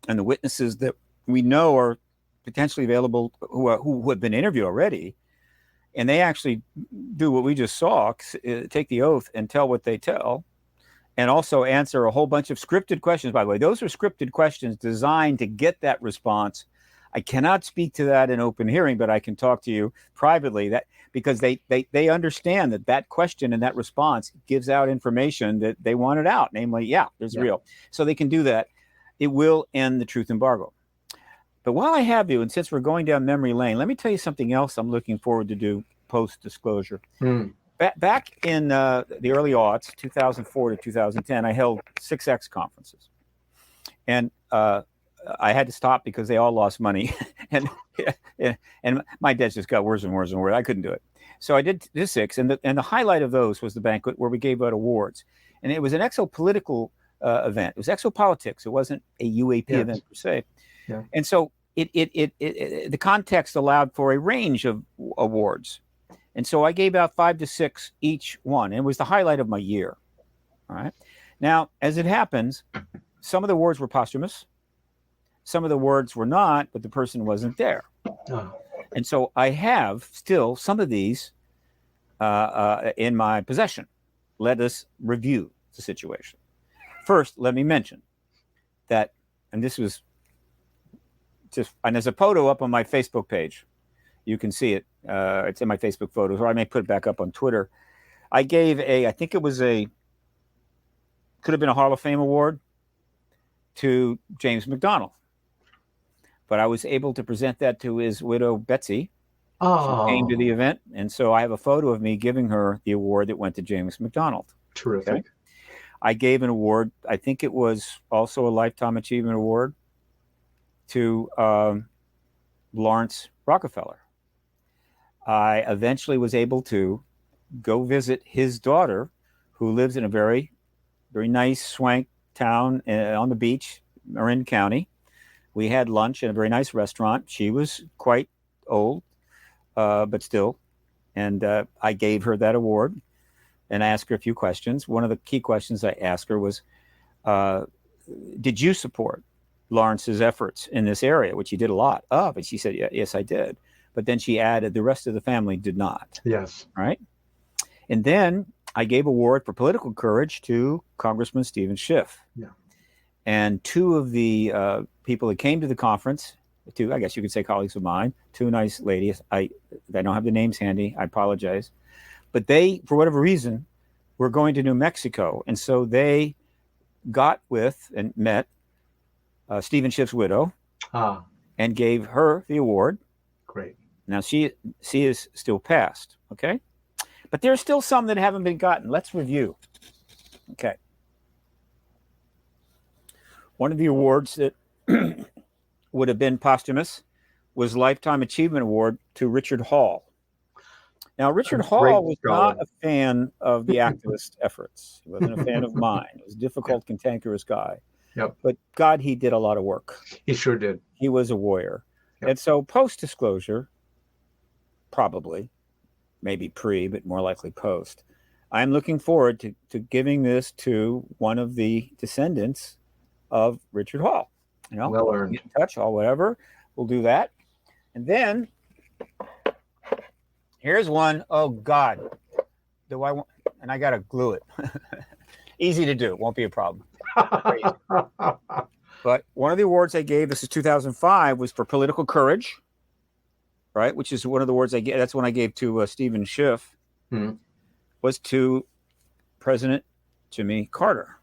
and the witnesses that we know are potentially available who have been interviewed already, and they actually do what we just saw, take the oath and tell what they tell, and also answer a whole bunch of scripted questions. By the way, those are scripted questions designed to get that response. I cannot speak to that in open hearing, but I can talk to you privately, that because they understand that question and that response gives out information that they wanted out, namely, there's real. So they can do that. It will end the truth embargo. But while I have you, and since we're going down memory lane, let me tell you something else I'm looking forward to do post-disclosure. Back in the early aughts, 2004 to 2010, I held 6X conferences. And I had to stop because they all lost money. and my debt just got worse and worse and worse. I couldn't do it. So I did this 6. And the highlight of those was the banquet where we gave out awards. And it was an exopolitical event. It was exopolitics. It wasn't a UAP event per se. Yeah. And so the context allowed for a range of awards. And so I gave out 5 to 6 each one. And it was the highlight of my year. All right. Now, as it happens, some of the awards were posthumous. Some of the awards were not, but the person wasn't there. Oh. And so I have still some of these in my possession. Let us review the situation. First, let me mention that, and this was and there's a photo up on my Facebook page. You can see it. It's in my Facebook photos, or I may put it back up on Twitter. I gave I think it was could have been a Hall of Fame award to James McDonald. But I was able to present that to his widow, Betsy, who came to the event. And so I have a photo of me giving her the award that went to James McDonald. Terrific. Okay? I gave an award, I think it was also a Lifetime Achievement Award, to Lawrence Rockefeller. I eventually was able to go visit his daughter, who lives in a very, very nice swank town on the beach, Marin County. We had lunch in a very nice restaurant. She was quite old, but still. And I gave her that award and asked her a few questions. One of the key questions I asked her was, did you support Lawrence's efforts in this area, which he did a lot of? And she said, yes, I did. But then she added, the rest of the family did not. Yes. Right? And then I gave award for political courage to Congressman Stephen Schiff. Yeah. And 2 of the people that came to the conference, 2, I guess you could say colleagues of mine, 2 nice ladies. I don't have the names handy. I apologize. But they, for whatever reason, were going to New Mexico. And so they got with and met Stephen Schiff's widow and gave her the award. Great. Now she is still passed, okay? But there's still some that haven't been gotten. Let's review. Okay. One of the awards that would have been posthumous was Lifetime Achievement Award to Richard Hall. Now, Richard Hall was not a fan of the activist efforts. He wasn't a fan of mine. He was a difficult, cantankerous guy. Yep. But God, he did a lot of work. He sure did. He was a warrior. Yep. And so post-disclosure, probably, maybe pre, but more likely post, I'm looking forward to giving this to one of the descendants of Richard Hall. You know, well earned. Get in touch, or whatever. We'll do that. And then here's one. Oh God, do I want? And I gotta glue it. Easy to do. Won't be a problem. But one of the awards I gave, this is 2005, was for political courage, right? Which is one of the awards I gave. That's one I gave to Stephen Schiff. Was to President Jimmy Carter.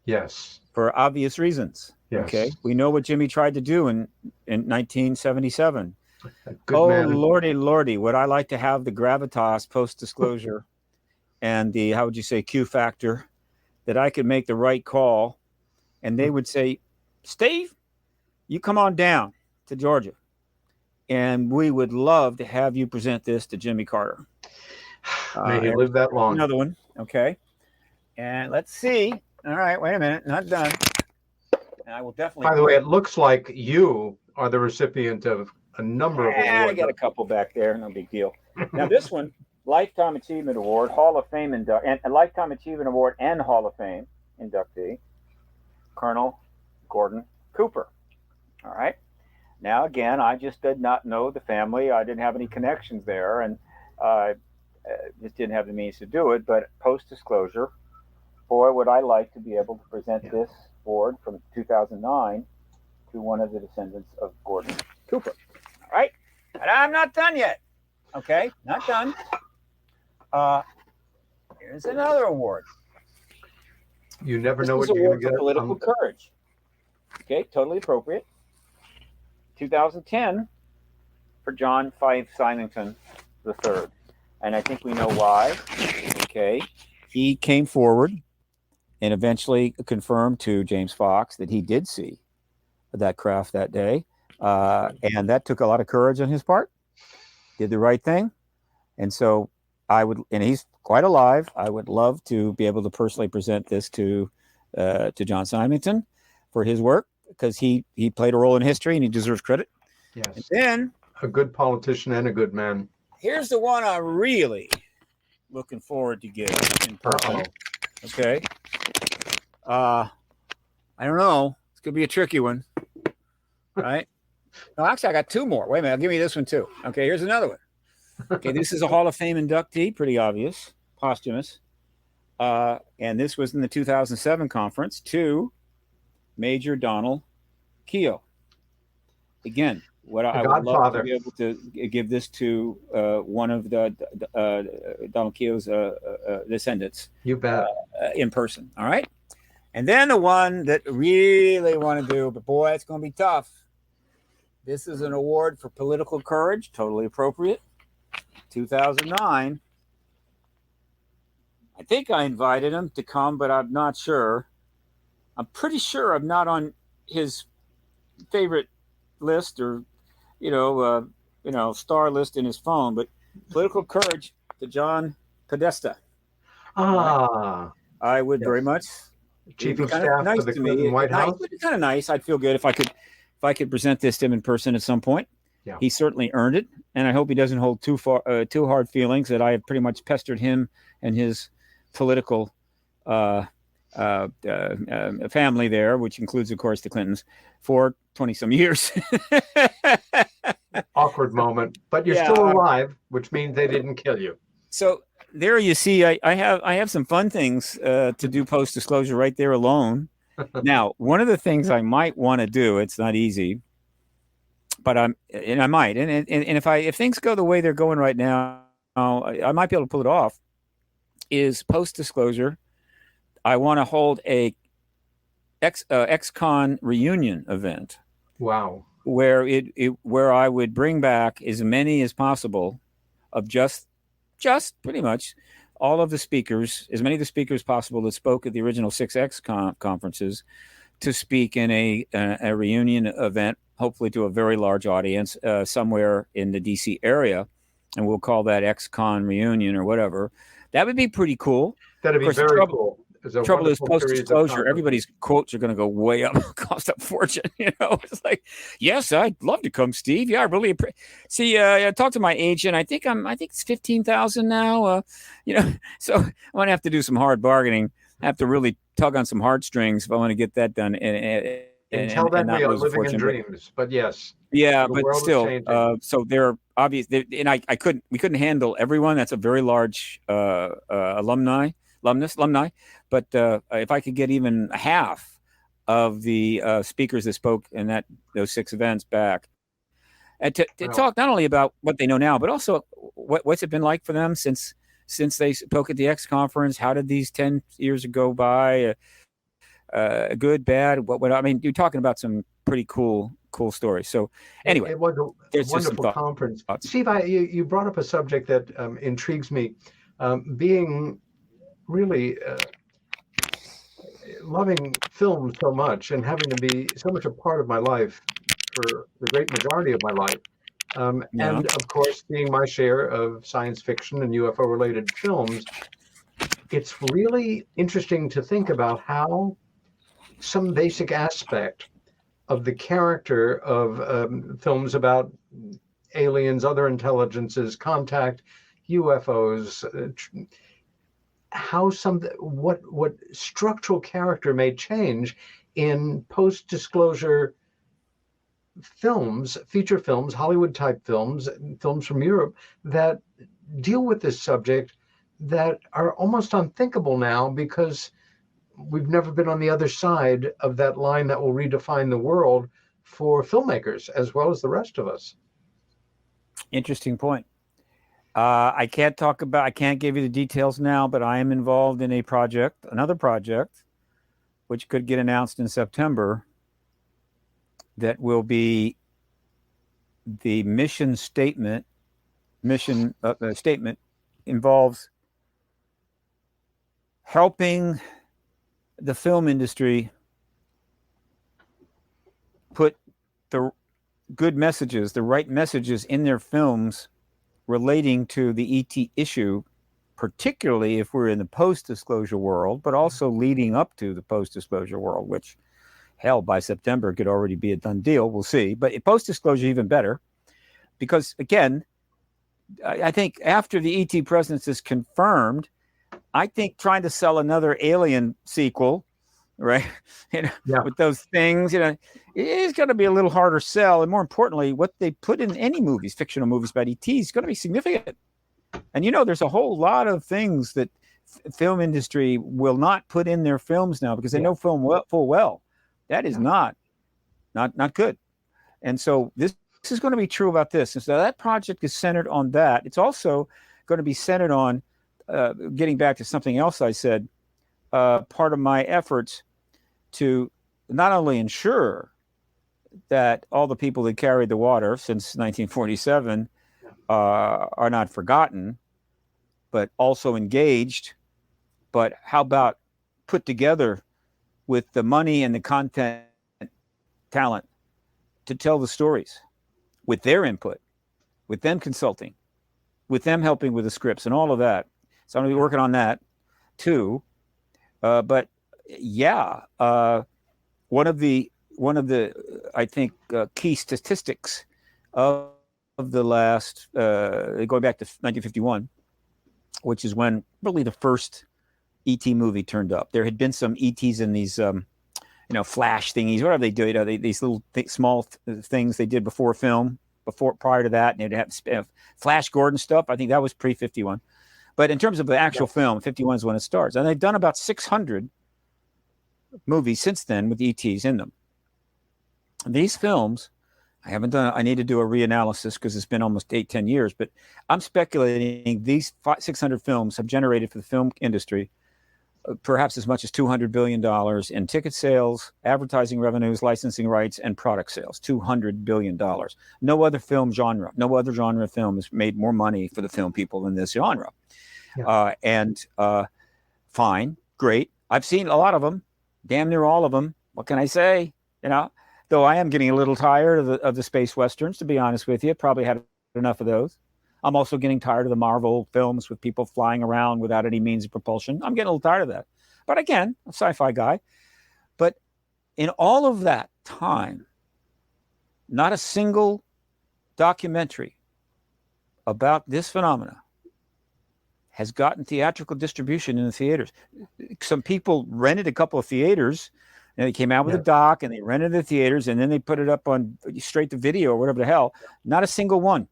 Yes. For obvious reasons. Yes. Okay. We know what Jimmy tried to do in 1977. Good man. Lordy, would I like to have the gravitas post-disclosure and the, how would you say, Q factor, that I could make the right call. And they would say, Steve, you come on down to Georgia. And we would love to have you present this to Jimmy Carter. May he live that long. Another one. Okay. And let's see. All right. Wait a minute. Not done. And I will definitely. By the way, it looks like you are the recipient of a number of awards. I got a couple back there. No big deal. Now, this one, Lifetime Achievement Award, Hall of Fame, and a Lifetime Achievement Award and Hall of Fame inductee, Colonel Gordon Cooper. All right. Now, again, I just did not know the family. I didn't have any connections there, and just didn't have the means to do it. But post-disclosure, boy, would I like to be able to present this award from 2009 to one of the descendants of Gordon Cooper. All right. And I'm not done yet. Okay. Not done. Here's another award. You never This know was what you're going award to for get. Political courage. Okay. Totally appropriate. 2010 for John Fife Symington III. And I think we know why. Okay. He came forward and eventually confirmed to James Fox that he did see that craft that day. And that took a lot of courage on his part. Did the right thing. And so I would, and he's quite alive, I would love to be able to personally present this to John Symington for his work, because he played a role in history and he deserves credit. Yes. And then a good politician and a good man. Here's the one I'm really looking forward to giving in person. Okay. I don't know. It's going to be a tricky one. Right? No, actually, I got two more. Wait a minute. I'll give you this one too. Okay, here's another one. Okay, this is a Hall of Fame inductee. Pretty obvious. Posthumous. And this was in the 2007 conference to Major Donald Keogh. Again, what I would love to be able to give this to one of the Donald Keogh's descendants. You bet. In person. All right. And then the one that really want to do, but boy, it's going to be tough. This is an award for political courage, totally appropriate. 2009. I think I invited him to come, but I'm not sure. I'm pretty sure I'm not on his favorite list or, star list in his phone, but political courage to John Podesta. I would very much. Chief of Staff for the Clinton White House. It would be kind of nice. I'd feel good if I could present this to him in person at some point. Yeah. He certainly earned it, and I hope he doesn't hold too hard feelings that I have pretty much pestered him and his political family there, which includes, of course, the Clintons, for 20-some years. Awkward moment, but you're still alive, which means they didn't kill you. So there you see, I have some fun things to do post-disclosure right there alone. Now, one of the things I might want to do, it's not easy, but I might, and if things go the way they're going right now, I might be able to pull it off. Is post-disclosure. I want to hold a ex-con reunion event. Wow. Where I would bring back as many as possible of just pretty much all of the speakers, as many of the speakers possible that spoke at the original 6X conferences, to speak in a reunion event, hopefully to a very large audience somewhere in the DC area, and we'll call that ex-con reunion or whatever. That would be pretty cool. That'd be very cool. Trouble is, post-disclosure, everybody's quotes are going to go way up, cost a fortune. It's like, yes, I'd love to come, Steve. Yeah, I really see. I talked to my agent. I think it's 15,000 now. So I'm going to have to do some hard bargaining. I have to really tug on some heartstrings if I want to get that done. Until then, we are living in dreams. But yes, yeah, but still, so they're obvious, and we couldn't handle everyone. That's a very large alumni. But if I could get even half of the speakers that spoke in those 6 events back, and to talk not only about what they know now, but also what's it been like for them since they spoke at the X conference. How did these 10 years go by? Good, bad? What? I mean, you're talking about some pretty cool stories. So anyway, it was a wonderful conference. Steve, you brought up a subject that intrigues me. Being really loving film so much and having to be so much a part of my life for the great majority of my life. And of course, being my share of science fiction and UFO related films, it's really interesting to think about how some basic aspect of the character of films about aliens, other intelligences, contact, UFOs, what structural character may change in post-disclosure films, feature films, Hollywood type films, films from Europe that deal with this subject that are almost unthinkable now because we've never been on the other side of that line that will redefine the world for filmmakers as well as the rest of us. Interesting point. I can't give you the details now, but I am involved in another project, which could get announced in September, that will be the mission statement. Statement involves helping the film industry put the good messages, the right messages in their films relating to the ET issue, particularly if we're in the post-disclosure world, but also leading up to the post-disclosure world, which, hell, by September could already be a done deal. We'll see. But post-disclosure, even better, because, again, I think after the ET presence is confirmed, I think trying to sell another Alien sequel, right, with those things, it is going to be a little harder sell. And more importantly, what they put in any movies, fictional movies about ET, is going to be significant. And, there's a whole lot of things that film industry will not put in their films now because they know full well that is not good. And so this is going to be true about this. And so that project is centered on that. It's also going to be centered on getting back to something else I said, part of my efforts to not only ensure that all the people that carried the water since 1947 are not forgotten, but also engaged. But how about put together with the money and the content talent to tell the stories with their input, with them consulting, with them helping with the scripts and all of that. So I'm going to be working on that too. But one of the I think key statistics of the last going back to 1951, which is when really the first ET movie turned up. There had been some ETs in these flash thingies, whatever they do, these little small things they did before film, prior to that, and they'd have Flash Gordon stuff. I think that was pre-51. But in terms of the actual film, 51 is when it starts. And they've done about 600 movies since then with ETs in them. And these films, I need to do a reanalysis because it's been almost 8-10 years, but I'm speculating these 600 films have generated for the film industry perhaps as much as $200 billion in ticket sales, advertising revenues, licensing rights, and product sales. $200 billion. No other film genre, no other genre of film has made more money for the film people than this genre. Yeah. Fine, great. I've seen a lot of them, damn near all of them. What can I say? You know, though I am getting a little tired of the space westerns, to be honest with you. Probably had enough of those. I'm also getting tired of the Marvel films with people flying around without any means of propulsion. I'm getting a little tired of that. But again, I'm a sci-fi guy. But in all of that time, not a single documentary about this phenomena has gotten theatrical distribution in the theaters. Some people rented a couple of theaters, and they came out with a doc, and they rented the theaters, and then they put it up on straight to video or whatever the hell. Not a single one.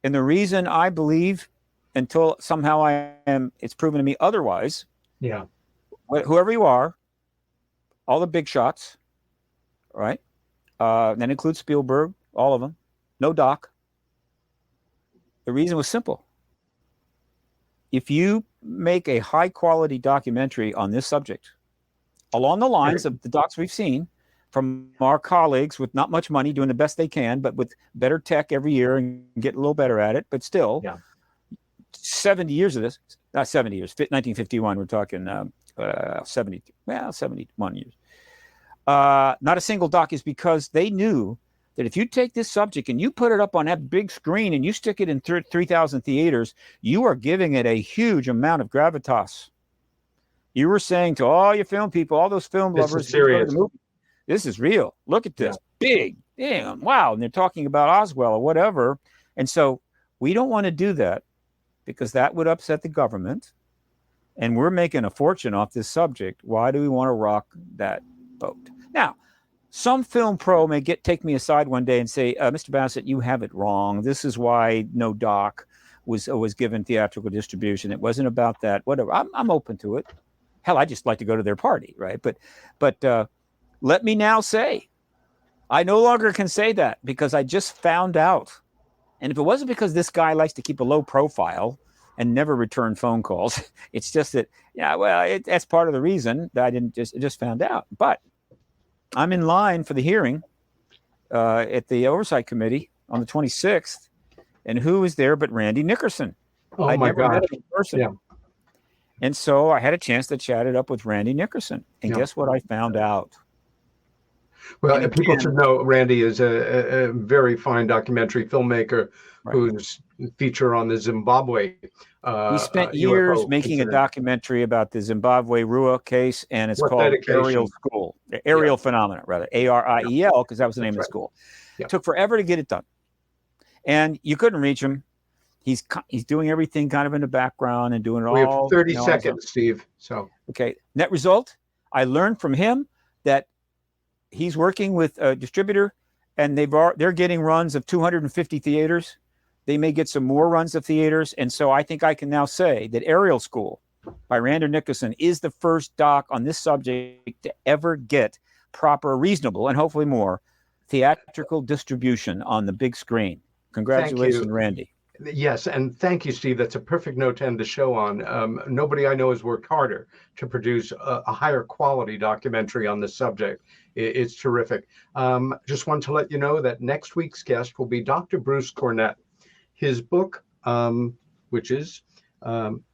And the reason I believe, until somehow it's proven to me otherwise, whoever you are, all the big shots, right? That includes Spielberg, all of them, no doc. The reason was simple. If you make a high quality documentary on this subject, along the lines of the docs we've seen from our colleagues with not much money doing the best they can, but with better tech every year and get a little better at it. But still, 70 years of this, not 70 years, 1951, we're talking 71 years. Not a single doc is because they knew that if you take this subject and you put it up on that big screen and you stick it in 3,000 theaters, you are giving it a huge amount of gravitas. You were saying to all your film people, all those film lovers, this is real. Look at this. Big. Damn. Wow. And they're talking about Oswell or whatever. And so we don't want to do that because that would upset the government. And we're making a fortune off this subject. Why do we want to rock that boat? Now, some film pro may take me aside one day and say, Mr. Bassett, you have it wrong. This is why no doc was given theatrical distribution. It wasn't about that. Whatever. I'm open to it. Hell, I just like to go to their party, right? But let me now say, I no longer can say that because I just found out. And if it wasn't because this guy likes to keep a low profile and never return phone calls, it's just that, that's part of the reason that I just found out. But I'm in line for the hearing at the Oversight Committee on the 26th. And who is there but Randy Nickerson? Oh, my God. Met him in person. Yeah. And so I had a chance to chat it up with Randy Nickerson. And guess what I found out? Well, people should know Randy is a very fine documentary filmmaker whose feature on the Zimbabwe. He spent years making a documentary about the Zimbabwe Rua case, and it's called Aerial School. Aerial Phenomena, rather. ARIEL, because that was the name of the school. It took forever to get it done. And you couldn't reach him. He's doing everything kind of in the background and doing it all. We have 30 seconds, Steve. So okay. Net result, I learned from him that he's working with a distributor, and they're getting runs of 250 theaters. They may get some more runs of theaters, and so I think I can now say that Aerial School by Randy Nickerson is the first doc on this subject to ever get proper, reasonable, and hopefully more theatrical distribution on the big screen. Congratulations, Randy. Yes, and thank you, Steve. That's a perfect note to end the show on. Nobody I know has worked harder to produce a higher quality documentary on this subject. It's terrific. Just want to let you know that next week's guest will be Dr. Bruce Cornett. His book, which is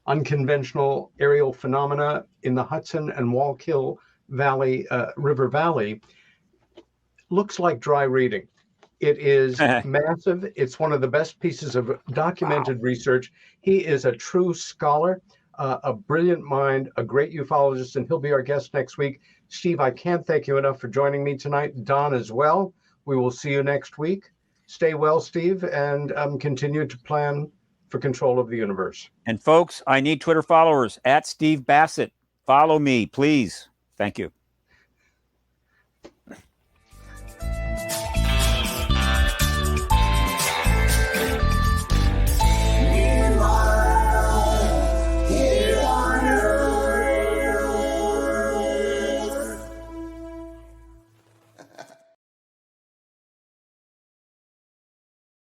Unconventional Aerial Phenomena in the Hudson and Wallkill Valley, River Valley, looks like dry reading. It is massive. It's one of the best pieces of documented research. He is a true scholar, a brilliant mind, a great ufologist, and he'll be our guest next week. Steve, I can't thank you enough for joining me tonight. Don as well. We will see you next week. Stay well, Steve, and continue to plan for control of the universe. And folks, I need Twitter followers at Steve Bassett. Follow me, please. Thank you.